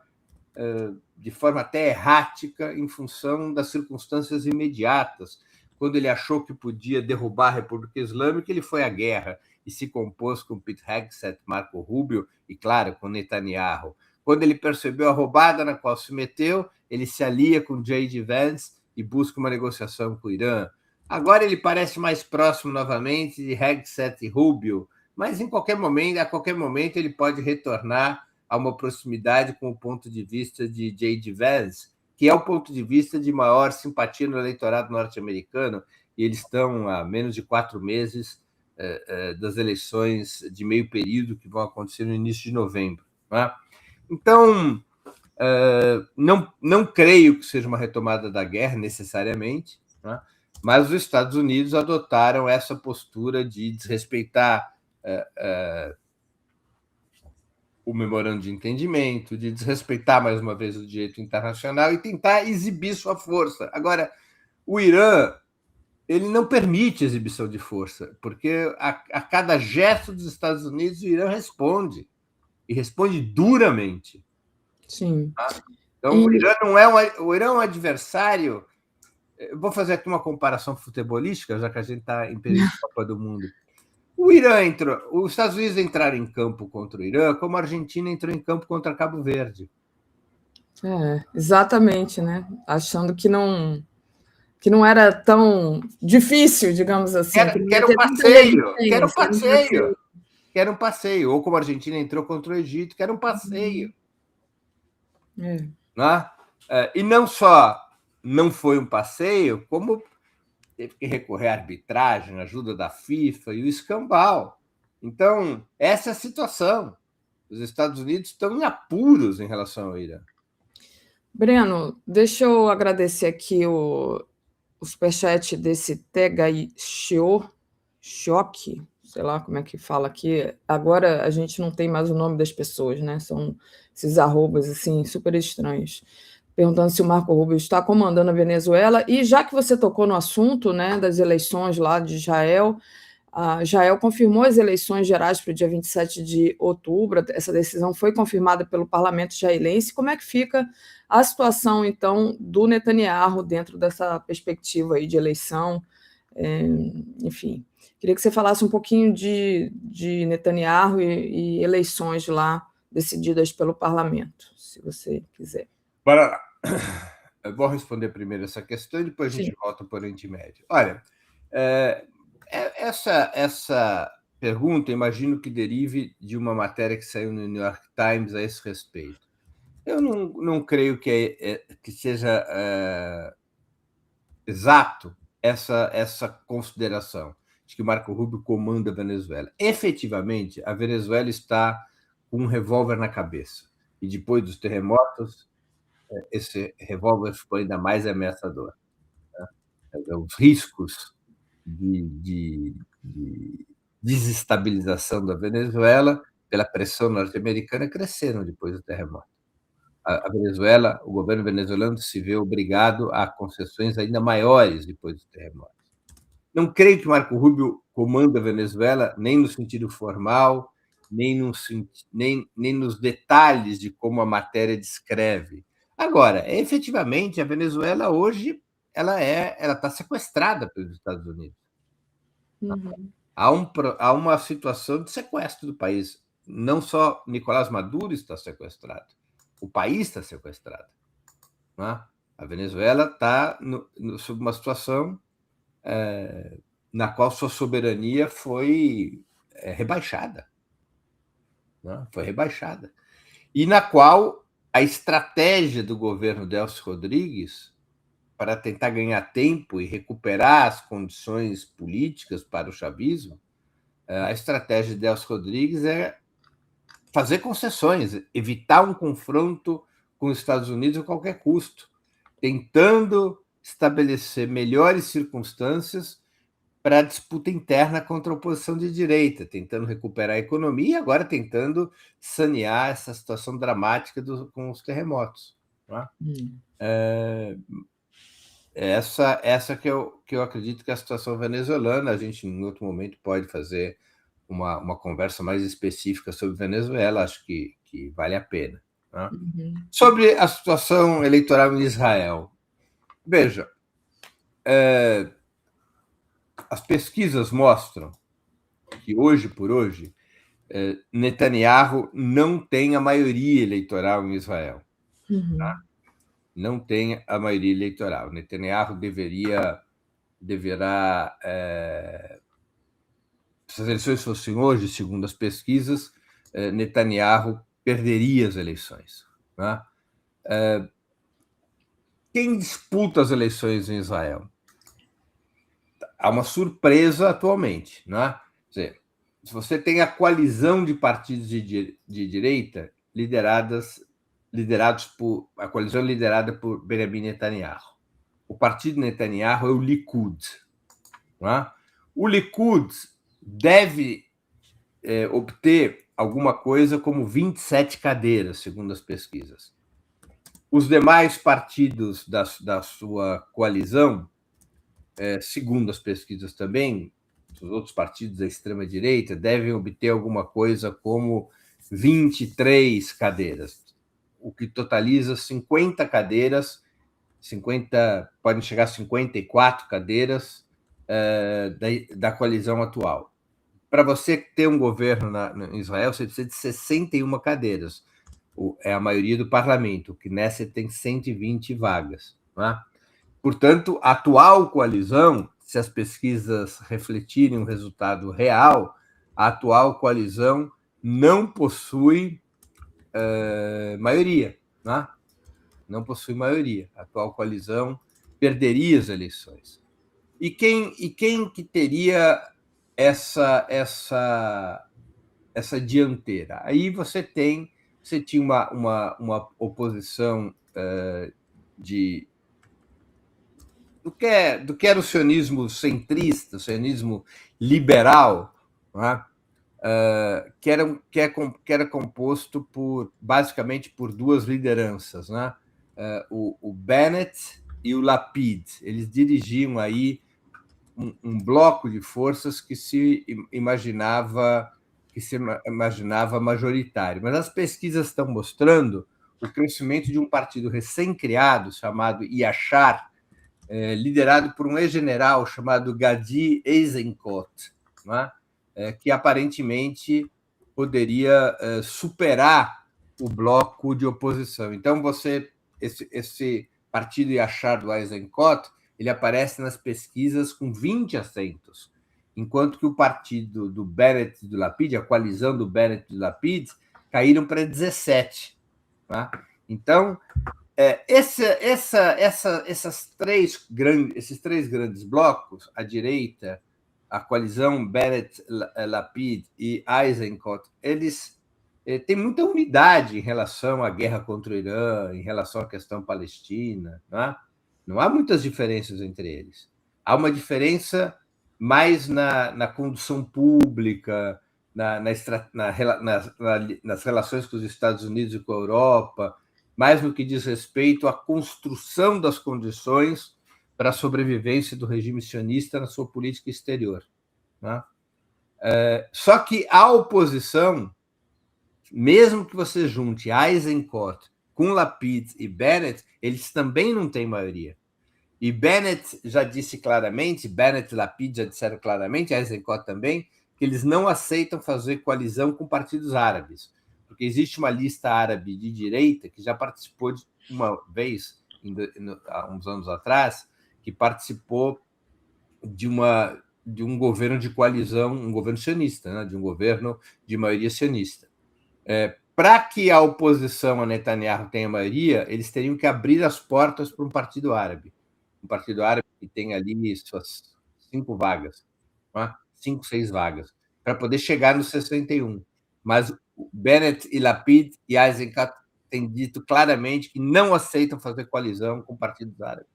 de forma até errática em função das circunstâncias imediatas. Quando ele achou que podia derrubar a República Islâmica, ele foi à guerra e se compôs com Pete Hegseth, Marco Rubio e, claro, com Netanyahu. Quando ele percebeu a roubada na qual se meteu, ele se alia com J.D. Vance e busca uma negociação com o Irã. Agora ele parece mais próximo novamente de Hegseth e Rubio, mas a qualquer momento ele pode retornar a uma proximidade com o ponto de vista de J.D. Vance, que é o ponto de vista de maior simpatia no eleitorado norte-americano, e eles estão há menos de 4 meses das eleições de meio período que vão acontecer no início de novembro. Né? Então, não creio que seja uma retomada da guerra, necessariamente, né? Mas os Estados Unidos adotaram essa postura de desrespeitar o memorando de entendimento, de desrespeitar, mais uma vez, o direito internacional e tentar exibir sua força. Agora, o Irã ele não permite exibição de força, porque a cada gesto dos Estados Unidos, o Irã responde, e responde duramente. Sim. Tá? Então, o Irã não é o Irã é um adversário. Eu vou fazer aqui uma comparação futebolística, já que a gente está em período de Copa do Mundo. Os Estados Unidos entraram em campo contra o Irã, como a Argentina entrou em campo contra Cabo Verde. Exatamente, né? Achando que não era tão difícil, digamos assim. Quero um passeio. Ou como a Argentina entrou contra o Egito, quero um passeio. Né? E não só não foi um passeio, como teve que recorrer à arbitragem, à ajuda da FIFA e o escambau. Então, essa é a situação. Os Estados Unidos estão em apuros em relação ao Irã. Breno, deixa eu agradecer aqui o superchat desse Tegai Choque, sei lá como é que fala aqui. Agora a gente não tem mais o nome das pessoas, né? São esses arrobas assim, super estranhos. Perguntando se o Marco Rubio está comandando a Venezuela. E já que você tocou no assunto, né, das eleições lá de Israel, Israel confirmou as eleições gerais para o dia 27 de outubro. Essa decisão foi confirmada pelo parlamento israelense. Como é que fica a situação, então, do Netanyahu dentro dessa perspectiva aí de eleição? Enfim, queria que você falasse um pouquinho de Netanyahu e eleições lá decididas pelo parlamento, se você quiser. Bora lá. Eu vou responder primeiro essa questão e depois a gente volta para o Oriente Médio. Olha, essa pergunta, imagino que derive de uma matéria que saiu no New York Times a esse respeito. Eu não creio que seja exato essa consideração de que Marco Rubio comanda a Venezuela. Efetivamente, a Venezuela está com um revólver na cabeça. E depois dos terremotos, esse revólver ficou ainda mais ameaçador. Né? Os riscos de desestabilização da Venezuela pela pressão norte-americana cresceram depois do terremoto. A Venezuela, o governo venezuelano se vê obrigado a concessões ainda maiores depois do terremoto. Não creio que Marco Rubio comanda a Venezuela nem no sentido formal, nem nos detalhes de como a matéria descreve. Agora, efetivamente, a Venezuela hoje ela está sequestrada pelos Estados Unidos. Uhum. Há uma situação de sequestro do país. Não só Nicolás Maduro está sequestrado, o país está sequestrado. Né? A Venezuela está sob uma situação na qual sua soberania foi rebaixada. Né? Foi rebaixada. E na qual a estratégia do governo Delcy Rodrigues para tentar ganhar tempo e recuperar as condições políticas para o chavismo, a estratégia de Delcy Rodrigues é fazer concessões, evitar um confronto com os Estados Unidos a qualquer custo, tentando estabelecer melhores circunstâncias para a disputa interna contra a oposição de direita, tentando recuperar a economia e agora tentando sanear essa situação dramática com os terremotos. Né? Essa que eu acredito que é a situação venezuelana. A gente, em outro momento, pode fazer uma conversa mais específica sobre Venezuela, acho que vale a pena. Né? Sobre a situação eleitoral em Israel, veja, as pesquisas mostram que, hoje por hoje, Netanyahu não tem a maioria eleitoral em Israel. Tá? Não tem a maioria eleitoral. Netanyahu deverá... se as eleições fossem hoje, segundo as pesquisas, Netanyahu perderia as eleições. Né? Quem disputa as eleições em Israel? Há uma surpresa atualmente. Né? Quer dizer, se você tem a coalizão de partidos de direita liderados por a coalizão liderada por Benjamin Netanyahu. O partido Netanyahu é o Likud. Né? O Likud deve obter alguma coisa como 27 cadeiras, segundo as pesquisas. Os demais partidos da sua coalizão, segundo as pesquisas também, os outros partidos da extrema-direita, devem obter alguma coisa como 23 cadeiras, o que totaliza 50 cadeiras, podem chegar a 54 cadeiras da coalizão atual. Para você ter um governo em Israel, você precisa de 61 cadeiras. É a maioria do parlamento. O Knesset tem 120 vagas. Né? Portanto, a atual coalizão, se as pesquisas refletirem um resultado real, a atual coalizão não possui maioria. Né? Não possui maioria. A atual coalizão perderia as eleições. E quem que teria essa dianteira? Aí você tinha uma oposição do que era o sionismo centrista, o sionismo liberal, né? Que era composto basicamente por duas lideranças, né? O Bennett e o Lapid. Eles dirigiam aí um bloco de forças que se imaginava majoritário. Mas as pesquisas estão mostrando o crescimento de um partido recém-criado chamado Yashar, liderado por um ex-general chamado Gadi Eisenkot, né? Que aparentemente poderia superar o bloco de oposição. Então, esse partido Yashar do Eisenkot, ele aparece nas pesquisas com 20 assentos, enquanto que o partido do Bennett e do Lapid, a coalizão do Bennett e do Lapid, caíram para 17. Tá? Então, esses três grandes blocos, a direita, a coalizão Bennett, Lapid e Eisenkot, eles têm muita unidade em relação à guerra contra o Irã, em relação à questão palestina. Não há muitas diferenças entre eles. Há uma diferença mais na condução pública, nas relações com os Estados Unidos e com a Europa, mais no que diz respeito à construção das condições para a sobrevivência do regime sionista na sua política exterior. Né? Só que a oposição mesmo que você junte Eisenkot com Lapid e Bennett, eles também não têm maioria. E Bennett já disse claramente, Bennett e Lapid já disseram claramente, Eisenkot também, que eles não aceitam fazer coalizão com partidos árabes, porque existe uma lista árabe de direita que já participou de uma vez, há uns anos atrás, que participou de um governo de coalizão, um governo sionista, né, de um governo de maioria sionista. Para que a oposição a Netanyahu tenha maioria, eles teriam que abrir as portas para um partido árabe que tem ali suas 5 vagas, né? 5, 6 vagas, para poder chegar nos 61. Mas Bennett e Lapid e Eisenkot têm dito claramente que não aceitam fazer coalizão com partidos árabes.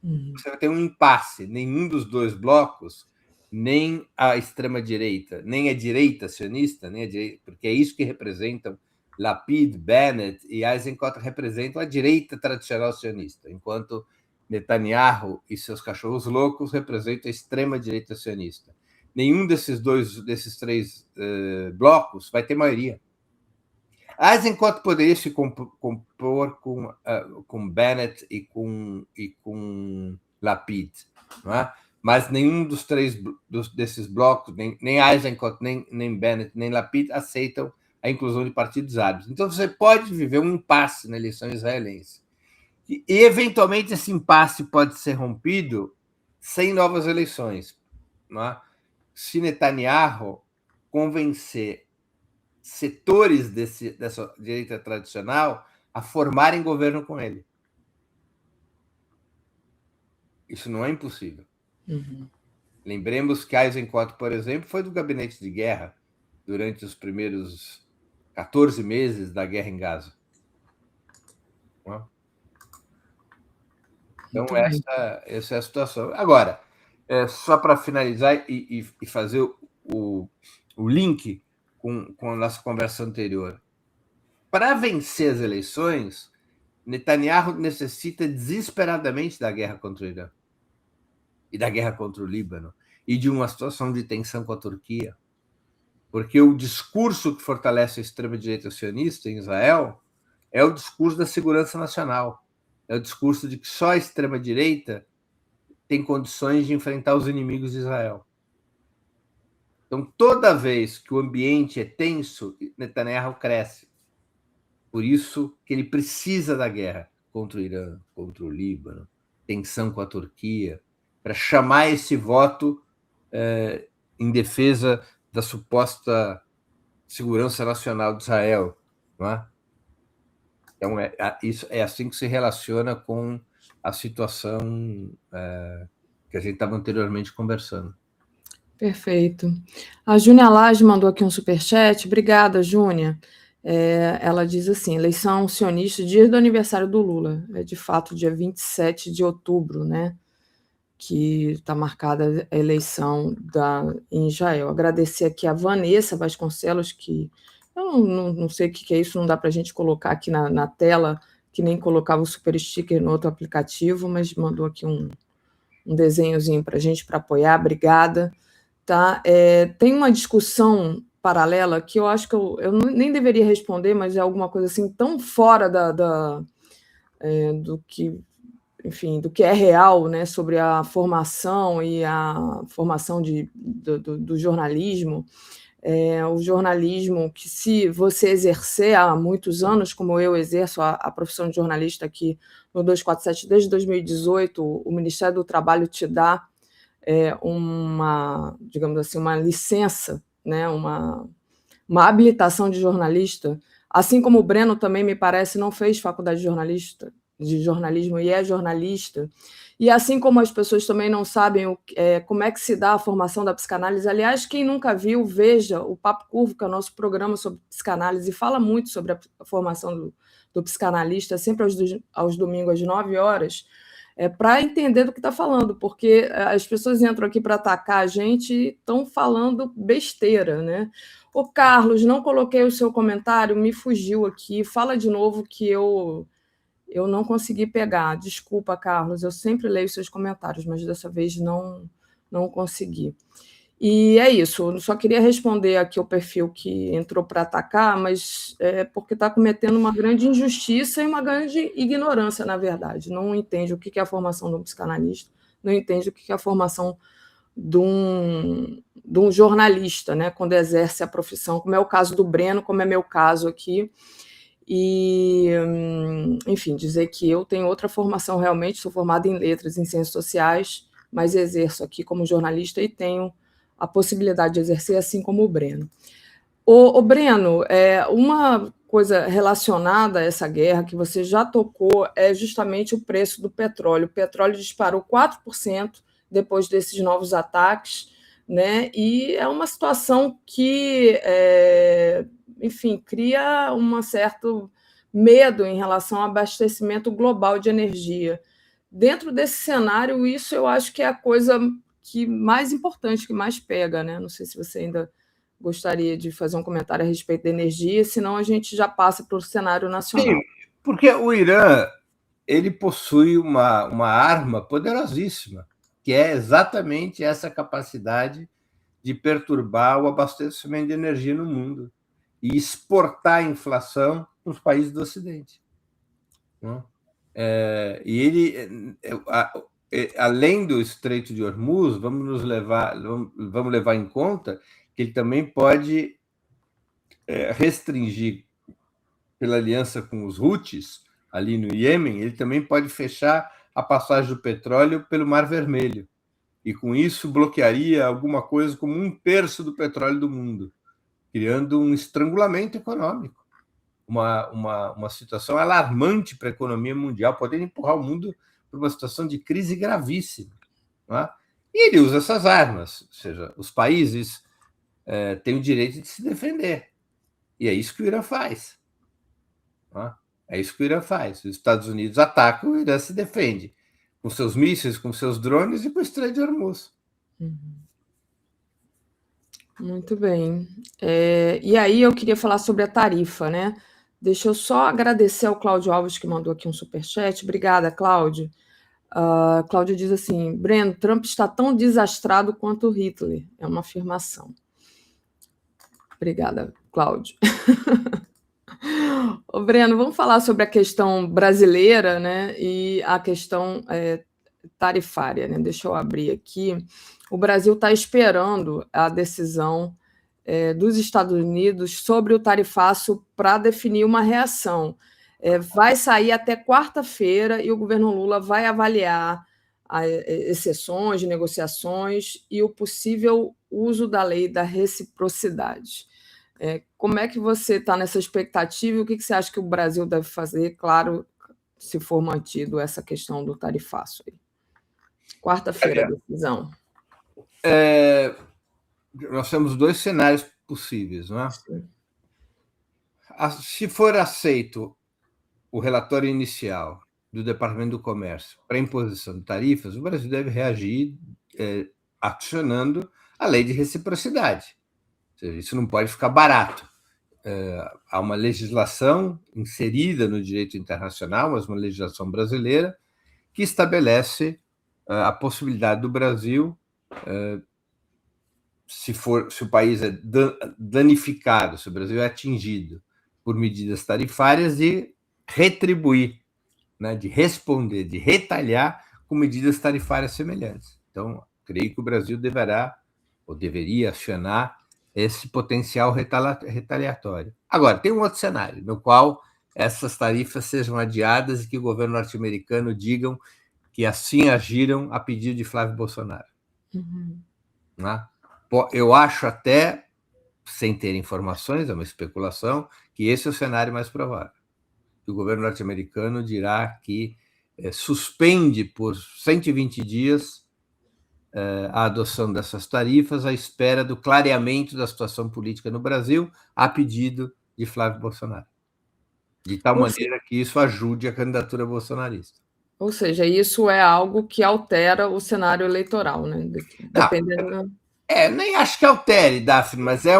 Você vai ter um impasse. Nenhum dos dois blocos, nem a extrema-direita, nem a direita sionista, nem a direita, porque é isso que representam Lapid, Bennett e Eisenkot, representam a direita tradicional sionista, enquanto Netanyahu e seus cachorros loucos representam a extrema-direita sionista. Nenhum desses três blocos vai ter maioria. Eisenkot poderia se compor com Bennett e com Lapid, não é? Mas nenhum desses blocos, nem Eisenkot, nem Bennett, nem Lapid, aceitam a inclusão de partidos árabes. Então, você pode viver um impasse na eleição israelense. E eventualmente, esse impasse pode ser rompido sem novas eleições. Não é? Se Netanyahu convencer setores dessa direita tradicional a formarem governo com ele. Isso não é impossível. Uhum. Lembremos que Eisenkot, por exemplo, foi do gabinete de guerra durante os primeiros 14 meses da guerra em Gaza. Então, essa é a situação. Agora, só para finalizar e fazer o link com a nossa conversa anterior. Para vencer as eleições, Netanyahu necessita desesperadamente da guerra contra o Irã e da guerra contra o Líbano e de uma situação de tensão com a Turquia. Porque o discurso que fortalece a extrema-direita sionista em Israel é o discurso da segurança nacional. É o discurso de que só a extrema-direita tem condições de enfrentar os inimigos de Israel. Então, toda vez que o ambiente é tenso, Netanyahu cresce. Por isso que ele precisa da guerra contra o Irã, contra o Líbano, tensão com a Turquia, para chamar esse voto em defesa da suposta segurança nacional de Israel. Não é? Então, isso é assim que se relaciona com a situação que a gente estava anteriormente conversando. Perfeito. A Júnia Lage mandou aqui um superchat. Obrigada, Júnia. Ela diz assim, eleição sionista, dia do aniversário do Lula. É de fato dia 27 de outubro, né? Que está marcada a eleição em Israel. Agradecer aqui a Vanessa Vasconcelos, que eu não sei o que é isso, não dá para a gente colocar aqui na tela, que nem colocava o super sticker no outro aplicativo, mas mandou aqui um desenhozinho para a gente, para apoiar. Obrigada. Tá? Tem uma discussão paralela que eu acho que eu nem deveria responder, mas é alguma coisa assim tão fora do que, enfim, do que é real, né, sobre a formação e a formação do jornalismo. O jornalismo que, se você exercer há muitos anos, como eu exerço a profissão de jornalista aqui no 247 desde 2018, o Ministério do Trabalho te dá digamos assim, uma licença, né, uma habilitação de jornalista, assim como o Breno também, me parece, não fez faculdade de jornalismo e é jornalista, e assim como as pessoas também não sabem como é que se dá a formação da psicanálise. Aliás, quem nunca viu, veja o Papo Curvo, que é o nosso programa sobre psicanálise, e fala muito sobre a formação do psicanalista, sempre aos domingos, às 9 horas, para entender do que está falando, porque as pessoas entram aqui para atacar a gente e estão falando besteira, né? Ô, Carlos, não coloquei o seu comentário, me fugiu aqui. Fala de novo que eu não consegui pegar. Desculpa, Carlos, eu sempre leio seus comentários, mas dessa vez não consegui. E é isso, eu só queria responder aqui o perfil que entrou para atacar, mas porque está cometendo uma grande injustiça e uma grande ignorância, na verdade. Não entende o que é a formação de um psicanalista, não entende o que é a formação de um jornalista, né, quando exerce a profissão, como é o caso do Breno, como é meu caso aqui. E, enfim, dizer que eu tenho outra formação realmente, sou formada em letras, em ciências sociais, mas exerço aqui como jornalista e tenho a possibilidade de exercer, assim como o Breno. O Breno, uma coisa relacionada a essa guerra que você já tocou é justamente o preço do petróleo. O petróleo disparou 4% depois desses novos ataques, né? E é uma situação que, enfim, cria um certo medo em relação ao abastecimento global de energia. Dentro desse cenário, isso eu acho que é a coisa que mais importante, que mais pega, né? Não sei se você ainda gostaria de fazer um comentário a respeito da energia, senão a gente já passa para o cenário nacional. Sim, porque o Irã ele possui uma arma poderosíssima, que é exatamente essa capacidade de perturbar o abastecimento de energia no mundo e exportar a inflação para os países do Ocidente. E ele, além do Estreito de Hormuz, vamos levar em conta que ele também pode restringir, pela aliança com os Houthis, ali no Iêmen, ele também pode fechar a passagem do petróleo pelo Mar Vermelho. E com isso bloquearia alguma coisa como 1/3 do petróleo do mundo, criando um estrangulamento econômico. Uma situação alarmante para a economia mundial, podendo empurrar o mundo para uma situação de crise gravíssima. Não é? E ele usa essas armas, ou seja, os países têm o direito de se defender. E é isso que o Irã faz. Não é? É isso que o Irã faz. Os Estados Unidos atacam, o Irã se defende, com seus mísseis, com seus drones e com o Estreito de Hormuz. Muito bem. E aí eu queria falar sobre a tarifa, né? Deixa eu só agradecer ao Cláudio Alves, que mandou aqui um superchat. Obrigada, Cláudio. Cláudio diz assim: Breno, Trump está tão desastrado quanto Hitler. É uma afirmação. Obrigada, Cláudio. Ô, Breno, vamos falar sobre a questão brasileira, né? E a questão tarifária, né? Deixa eu abrir aqui. O Brasil está esperando a decisão dos Estados Unidos sobre o tarifaço para definir uma reação. Vai sair até quarta-feira e o governo Lula vai avaliar exceções, negociações e o possível uso da lei da reciprocidade. Como é que você está nessa expectativa e o que você acha que o Brasil deve fazer, claro, se for mantido essa questão do tarifaço? Quarta-feira, a decisão. Nós temos 2 cenários possíveis, não é? Sim. Se for aceito o relatório inicial do Departamento do Comércio para imposição de tarifas, o Brasil deve reagir acionando a lei de reciprocidade. Ou seja, isso não pode ficar barato. Há uma legislação inserida no direito internacional, mas uma legislação brasileira, que estabelece a possibilidade do Brasil, se o país é danificado, se o Brasil é atingido por medidas tarifárias, de retribuir, né, de responder, de retalhar com medidas tarifárias semelhantes. Então, creio que o Brasil deverá ou deveria acionar esse potencial retaliatório. Agora, tem um outro cenário, no qual essas tarifas sejam adiadas e que o governo norte-americano digam que assim agiram a pedido de Flávio Bolsonaro. Né? Eu acho até, sem ter informações, é uma especulação, que esse é o cenário mais provável. O governo norte-americano dirá que suspende por 120 dias a adoção dessas tarifas à espera do clareamento da situação política no Brasil, a pedido de Flávio Bolsonaro. De tal maneira que isso ajude a candidatura bolsonarista. Ou seja, isso é algo que altera o cenário eleitoral, né? Dependendo... Nem acho que altere, Daphne, mas é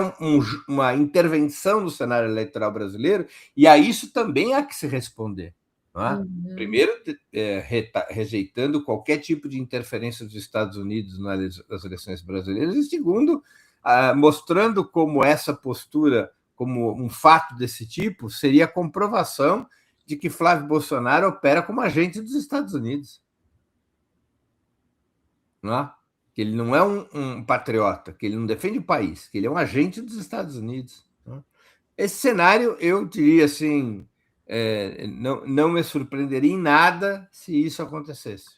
uma intervenção no cenário eleitoral brasileiro, e a isso também há que se responder. não é? Primeiro, rejeitando qualquer tipo de interferência dos Estados Unidos nas eleições brasileiras, e segundo, mostrando como essa postura, como um fato desse tipo, seria a comprovação de que Flávio Bolsonaro opera como agente dos Estados Unidos. Não é? Que ele não é um patriota, que ele não defende o país, que ele é um agente dos Estados Unidos. Não é? Esse cenário, eu diria assim, não me surpreenderia em nada se isso acontecesse.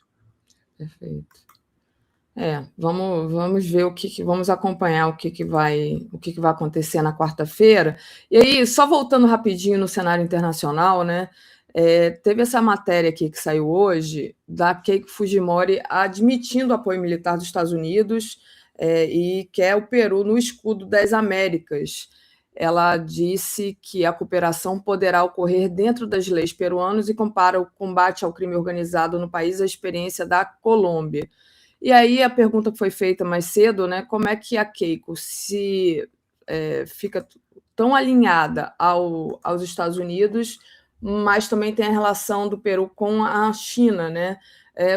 Perfeito. Vamos ver vamos acompanhar o que vai acontecer na quarta-feira. E aí, só voltando rapidinho no cenário internacional, né? Teve essa matéria aqui que saiu hoje da Keiko Fujimori admitindo o apoio militar dos Estados Unidos e quer o Peru no escudo das Américas. Ela disse que a cooperação poderá ocorrer dentro das leis peruanas e compara o combate ao crime organizado no país à experiência da Colômbia. E aí a pergunta que foi feita mais cedo, né? Como é que a Keiko fica tão alinhada aos Estados Unidos, mas também tem a relação do Peru com a China, né?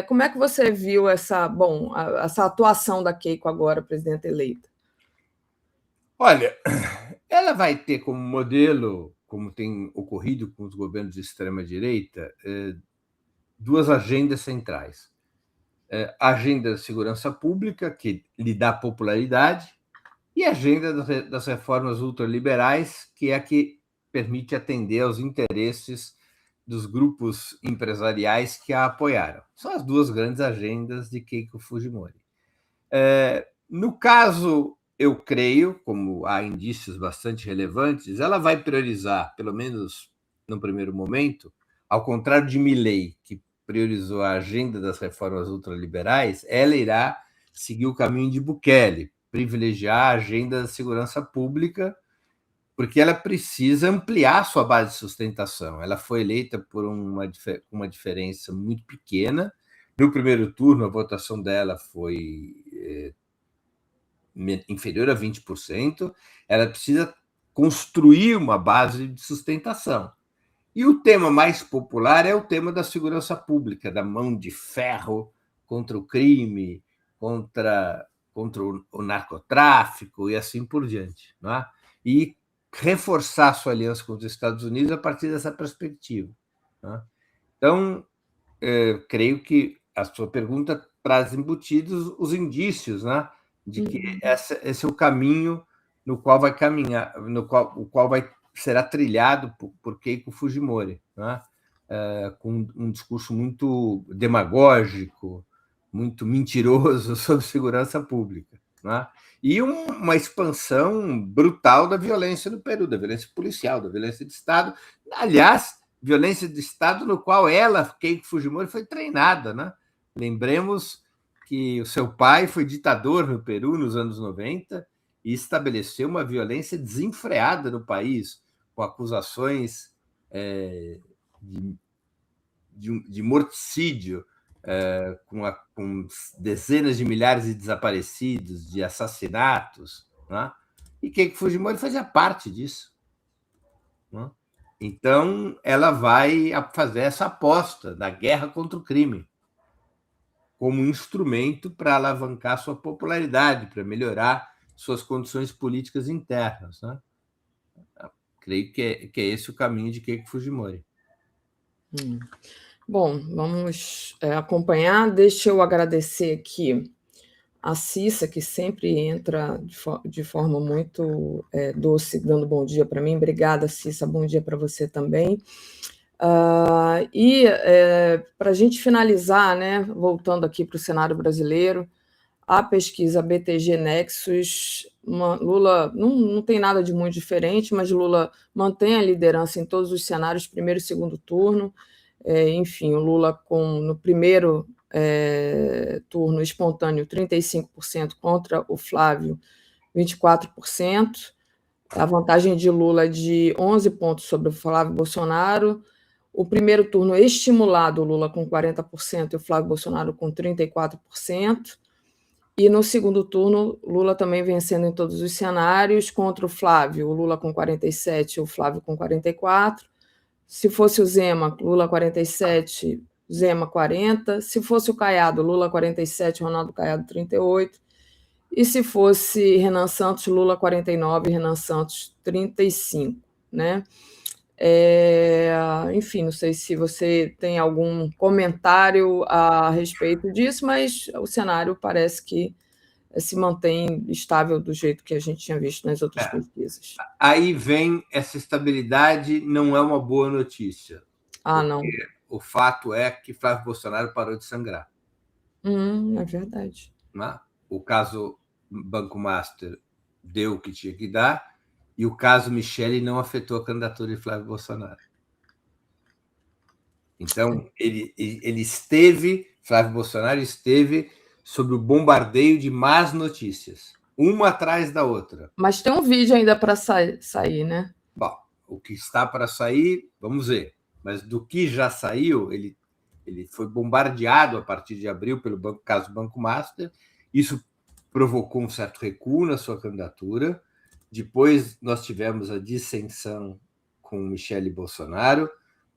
Como é que você viu essa atuação da Keiko agora, presidenta eleita? Olha, ela vai ter como modelo, como tem ocorrido com os governos de extrema-direita, duas agendas centrais. A agenda da segurança pública, que lhe dá popularidade, e a agenda das reformas ultraliberais, que é a que permite atender aos interesses dos grupos empresariais que a apoiaram. São as duas grandes agendas de Keiko Fujimori. No caso, eu creio, como há indícios bastante relevantes, ela vai priorizar, pelo menos no primeiro momento, ao contrário de Milei, que priorizou a agenda das reformas ultraliberais, ela irá seguir o caminho de Bukele, privilegiar a agenda da segurança pública, porque ela precisa ampliar sua base de sustentação. Ela foi eleita por uma diferença muito pequena. No primeiro turno, a votação dela foi inferior a 20%. Ela precisa construir uma base de sustentação. E o tema mais popular é o tema da segurança pública, da mão de ferro contra o crime, contra o narcotráfico e assim por diante. Não é? E reforçar sua aliança com os Estados Unidos a partir dessa perspectiva. Não é? Então, creio que a sua pergunta traz embutidos os indícios, né, de que esse é o caminho no qual vai caminhar, o qual será trilhado por Keiko Fujimori, né? Com um discurso muito demagógico, muito mentiroso sobre segurança pública, né? E uma expansão brutal da violência no Peru, da violência policial, da violência de Estado. Aliás, violência de Estado no qual ela, Keiko Fujimori, foi treinada, né? Lembremos que o seu pai foi ditador no Peru nos anos 90 e estabeleceu uma violência desenfreada no país, com acusações de morticídio, com dezenas de milhares de desaparecidos, de assassinatos, né? E Keiko Fujimori fazia parte disso, né? Então, ela vai fazer essa aposta da guerra contra o crime como instrumento para alavancar sua popularidade, para melhorar suas condições políticas internas, né? Creio que é esse o caminho de Keiko Fujimori. Bom, vamos acompanhar. Deixa eu agradecer aqui a Cissa, que sempre entra de forma muito doce, dando bom dia para mim. Obrigada, Cissa. Bom dia para você também. Para a gente finalizar, né, voltando aqui para o cenário brasileiro, a pesquisa BTG Nexus, Lula não tem nada de muito diferente, mas Lula mantém a liderança em todos os cenários, primeiro e segundo turno. Enfim, o Lula no primeiro turno espontâneo, 35% contra o Flávio, 24%. A vantagem de Lula é de 11 pontos sobre o Flávio Bolsonaro. O primeiro turno estimulado, o Lula com 40% e o Flávio Bolsonaro com 34%. E no segundo turno, Lula também vencendo em todos os cenários, contra o Flávio, o Lula com 47% e o Flávio com 44%. Se fosse o Zema, Lula 47, Zema 40. Se fosse o Caiado, Lula 47, Ronaldo Caiado 38. E se fosse Renan Santos, Lula 49, Renan Santos 35, né? Enfim, não sei se você tem algum comentário a respeito disso, mas o cenário parece que se mantém estável do jeito que a gente tinha visto nas outras pesquisas. Aí vem essa estabilidade, não é uma boa notícia. Não. O fato é que Flávio Bolsonaro parou de sangrar. É verdade. Né? O caso Banco Master deu o que tinha que dar, e o caso Michele não afetou a candidatura de Flávio Bolsonaro. Então, Flávio Bolsonaro esteve sob o bombardeio de más notícias, uma atrás da outra. Mas tem um vídeo ainda para sair, né? Bom, o que está para sair, vamos ver. Mas do que já saiu, ele foi bombardeado a partir de abril pelo caso Banco Master. Isso provocou um certo recuo na sua candidatura. Depois nós tivemos a dissensão com Michele Bolsonaro.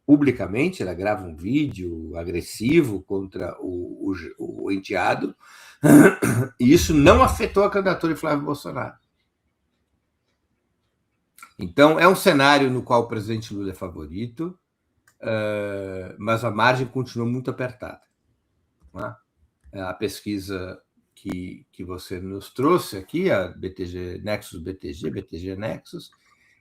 Publicamente, ela grava um vídeo agressivo contra o enteado, e isso não afetou a candidatura de Flávio Bolsonaro. Então, é um cenário no qual o presidente Lula é favorito, mas a margem continua muito apertada. Né? A pesquisa que você nos trouxe aqui, a BTG Nexus,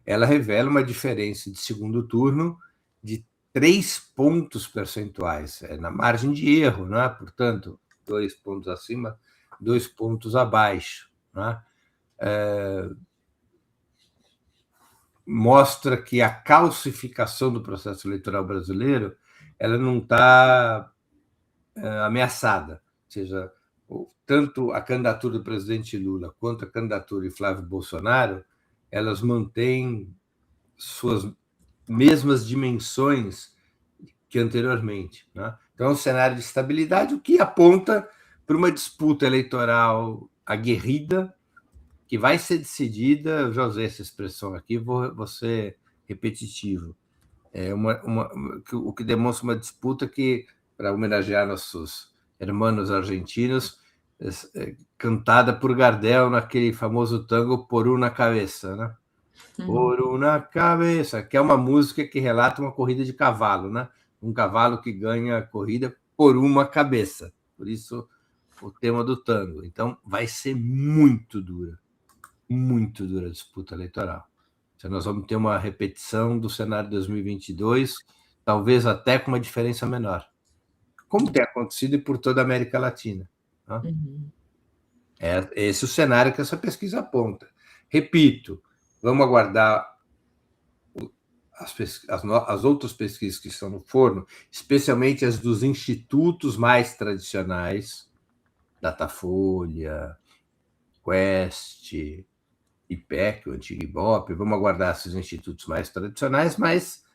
ela revela uma diferença de segundo turno de 3 pontos percentuais, na margem de erro, né? Portanto, 2 pontos acima, 2 pontos abaixo. Né? Mostra que a calcificação do processo eleitoral brasileiro ela não está ameaçada, ou seja, tanto a candidatura do presidente Lula quanto a candidatura de Flávio Bolsonaro, elas mantêm suas mesmas dimensões que anteriormente. Né? Então, é um cenário de estabilidade, o que aponta para uma disputa eleitoral aguerrida, que vai ser decidida, eu já usei essa expressão aqui, vou ser repetitivo, o que demonstra uma disputa que, para homenagear nossos irmãos argentinos, cantada por Gardel naquele famoso tango Por Una Cabeça, né? Por Una Cabeça, que é uma música que relata uma corrida de cavalo, né? Um cavalo que ganha a corrida por uma cabeça. Por isso, o tema do tango. Então, vai ser muito dura a disputa eleitoral. Então, nós vamos ter uma repetição do cenário de 2022, talvez até com uma diferença menor, como tem acontecido por toda a América Latina. Né? É esse o cenário que essa pesquisa aponta. Repito, vamos aguardar as outras pesquisas que estão no forno, especialmente as dos institutos mais tradicionais, Datafolha, Quest, IPEC, o antigo Ibope. Vamos aguardar esses institutos mais tradicionais, mas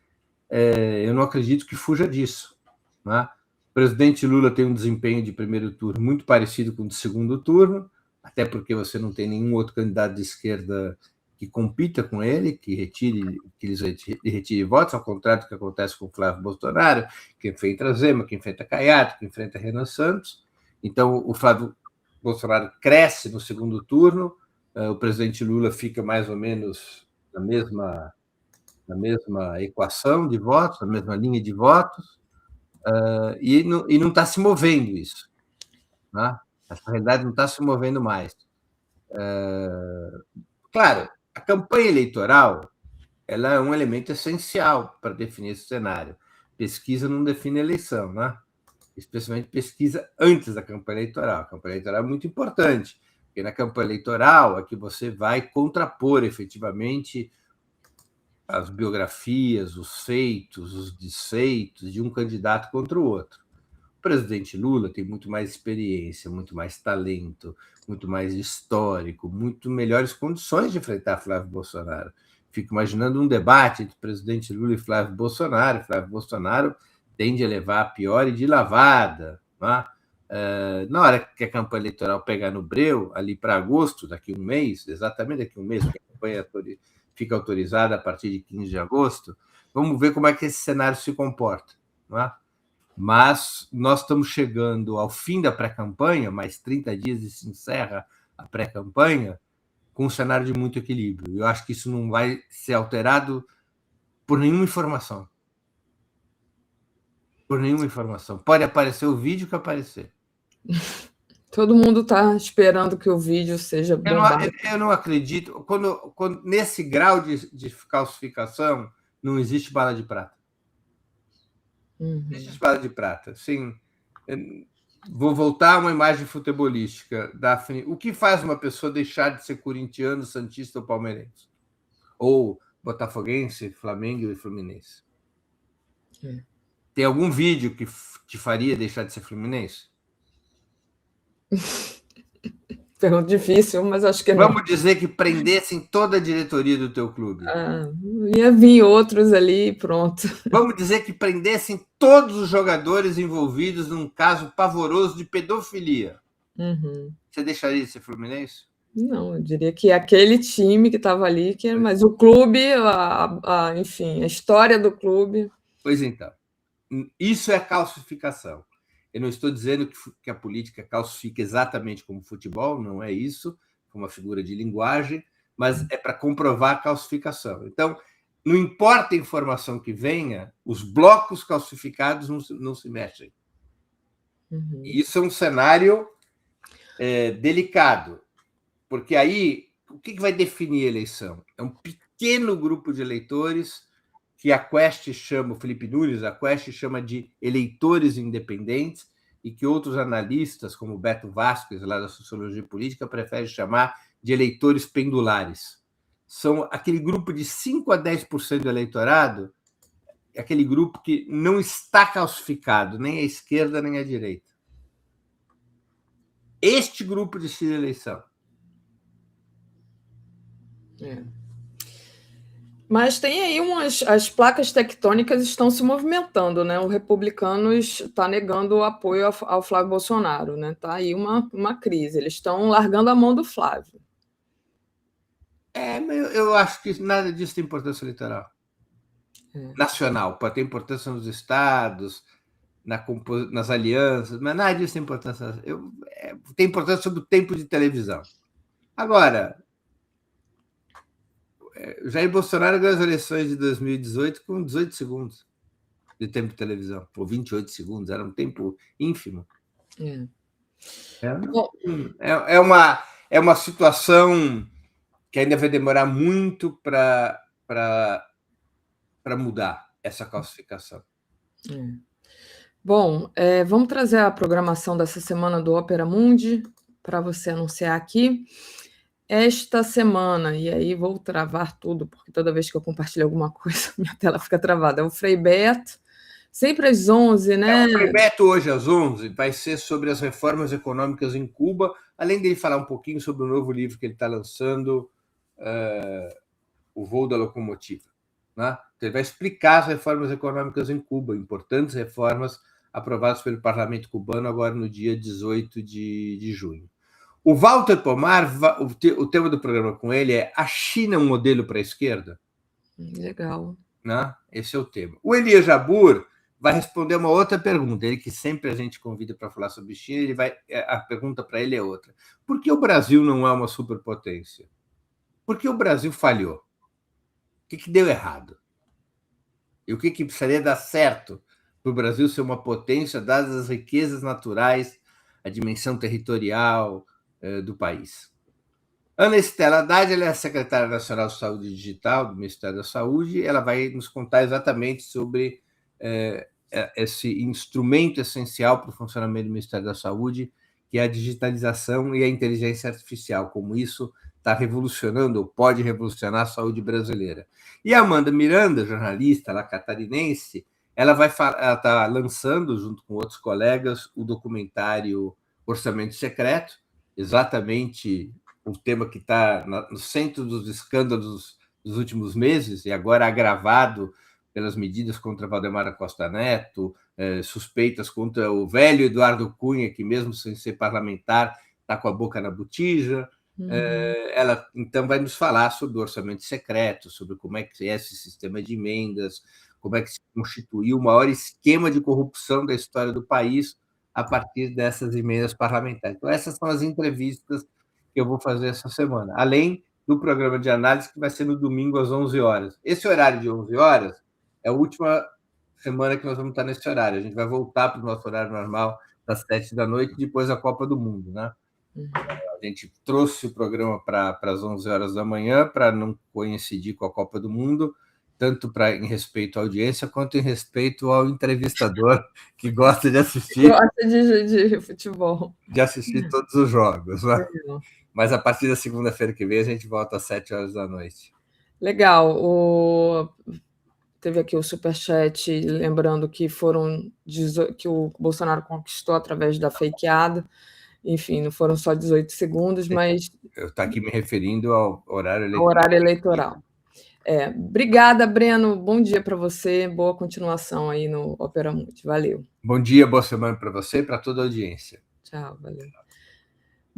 eu não acredito que fuja disso. Né? O presidente Lula tem um desempenho de primeiro turno muito parecido com o de segundo turno, até porque você não tem nenhum outro candidato de esquerda que compita com ele, que retire votos, ao contrário do que acontece com o Flávio Bolsonaro, que enfrenta Zema, que enfrenta Caiado, que enfrenta Renan Santos. Então, o Flávio Bolsonaro cresce no segundo turno, o presidente Lula fica mais ou menos na mesma equação de votos, na mesma linha de votos, e não está se movendo isso. Né? Essa realidade não está se movendo mais. Claro, a campanha eleitoral ela é um elemento essencial para definir esse cenário. Pesquisa não define eleição, né? Especialmente pesquisa antes da campanha eleitoral. A campanha eleitoral é muito importante, porque na campanha eleitoral é que você vai contrapor efetivamente as biografias, os feitos, os desfeitos de um candidato contra o outro. O presidente Lula tem muito mais experiência, muito mais talento, muito mais histórico, muito melhores condições de enfrentar Flávio Bolsonaro. Fico imaginando um debate entre o presidente Lula e Flávio Bolsonaro. Flávio Bolsonaro tende a levar a pior e de lavada. Né? Na hora que a campanha eleitoral pegar no breu, ali para agosto, daqui a um mês, exatamente daqui a um mês, que a campanha fica autorizada a partir de 15 de agosto, Vamos ver como é que esse cenário se comporta. Não é? Mas nós estamos chegando ao fim da pré-campanha, mais 30 dias e se encerra a pré-campanha, com um cenário de muito equilíbrio. Eu acho que isso não vai ser alterado por nenhuma informação. Por nenhuma informação. Pode aparecer o vídeo que aparecer. Todo mundo está esperando que o vídeo seja bombado. Eu não acredito. Quando nesse grau de calcificação, não existe bala de prata. Existe bala de prata. Sim. Vou voltar a uma imagem futebolística, Daphne. O que faz uma pessoa deixar de ser corintiano, santista ou palmeirense? Ou botafoguense, Flamengo e Fluminense? Tem algum vídeo que te faria deixar de ser fluminense? Pergunta difícil, mas acho que não. Vamos dizer que prendessem toda a diretoria do teu clube. Ia vir outros ali e pronto. Vamos dizer que prendessem todos os jogadores envolvidos num caso pavoroso de pedofilia. Você deixaria de ser fluminense? Não, eu diria que aquele time que estava ali, mas o clube, enfim, a história do clube. Pois então, isso é calcificação. Eu não estou dizendo que a política calcifica exatamente como o futebol, não é isso, é uma figura de linguagem, mas é para comprovar a calcificação. Então, não importa a informação que venha, os blocos calcificados não se mexem. E isso é um cenário delicado, porque aí, o que vai definir a eleição? É um pequeno grupo de eleitores que a Quest chama, o Felipe Nunes, a Quest chama de eleitores independentes, e que outros analistas, como Beto Vasquez, lá da Sociologia Política, preferem chamar de eleitores pendulares. São aquele grupo de 5 a 10% do eleitorado, aquele grupo que não está calcificado, nem à esquerda, nem à direita. Este grupo decide a eleição. Mas tem aí as placas tectônicas estão se movimentando, né? O Republicanos está negando o apoio ao Flávio Bolsonaro, né? Está aí uma crise. Eles estão largando a mão do Flávio. Eu acho que nada disso tem importância eleitoral. Nacional, pode ter importância nos estados, nas alianças, mas nada disso tem importância. Tem importância sobre o tempo de televisão. Agora, Jair Bolsonaro ganhou as eleições de 2018 com 18 segundos de tempo de televisão, ou 28 segundos, era um tempo ínfimo. É uma situação que ainda vai demorar muito para mudar essa calcificação. Bom, vamos trazer a programação dessa semana do Opera Mundi para você anunciar aqui. Esta semana, e aí vou travar tudo, porque toda vez que eu compartilho alguma coisa, minha tela fica travada. É o Frei Beto, sempre às 11, né? O Frei Beto hoje às 11 vai ser sobre as reformas econômicas em Cuba, além dele falar um pouquinho sobre o novo livro que ele está lançando, O Voo da Locomotiva. Né? Ele vai explicar as reformas econômicas em Cuba, importantes reformas aprovadas pelo parlamento cubano agora no dia 18 de junho. O Walter Pomar, o tema do programa com ele é A China é um modelo para a esquerda? Legal. Né? Esse é o tema. O Elias Jabbour vai responder uma outra pergunta. Ele que sempre a gente convida para falar sobre China, a pergunta para ele é outra. Por que o Brasil não é uma superpotência? Por que o Brasil falhou? O que deu errado? E o que precisaria dar certo para o Brasil ser uma potência, dadas as riquezas naturais, a dimensão territorial do país? Ana Estela Haddad, ela é a secretária nacional de Saúde Digital do Ministério da Saúde. Ela vai nos contar exatamente sobre esse instrumento essencial para o funcionamento do Ministério da Saúde, que é a digitalização e a inteligência artificial, como isso está revolucionando ou pode revolucionar a saúde brasileira. E a Amanda Miranda, jornalista lá catarinense, ela está lançando, junto com outros colegas, o documentário Orçamento Secreto, exatamente o tema que está no centro dos escândalos dos últimos meses, e agora agravado pelas medidas contra Valdemar Costa Neto, suspeitas contra o velho Eduardo Cunha, que mesmo sem ser parlamentar, está com a boca na botija. Ela, então, vai nos falar sobre o orçamento secreto, sobre como é que é esse sistema de emendas, como é que se constituiu o maior esquema de corrupção da história do país a partir dessas emendas parlamentares. Então, essas são as entrevistas que eu vou fazer essa semana, além do programa de análise, que vai ser no domingo às 11 horas. Esse horário de 11 horas é a última semana que nós vamos estar nesse horário. A gente vai voltar para o nosso horário normal das 7 da noite, depois da Copa do Mundo, né? A gente trouxe o programa para as 11 horas da manhã, para não coincidir com a Copa do Mundo, tanto em respeito à audiência, quanto em respeito ao entrevistador, que gosta de assistir. Gosta de futebol. De assistir todos os jogos, né? Mas a partir da segunda-feira que vem, a gente volta às 7 horas da noite. Legal. Teve aqui o superchat, lembrando que que o Bolsonaro conquistou através da fakeada. Enfim, não foram só 18 segundos, mas... Eu estou aqui me referindo ao horário eleitoral. Ao horário eleitoral. Obrigada, Breno. Bom dia para você. Boa continuação aí no Opera Mundi. Valeu. Bom dia, boa semana para você e para toda a audiência. Tchau, valeu.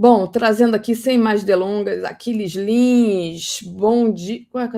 Bom, trazendo aqui, sem mais delongas, Aquiles Lins. Bom dia. Ué, cadê?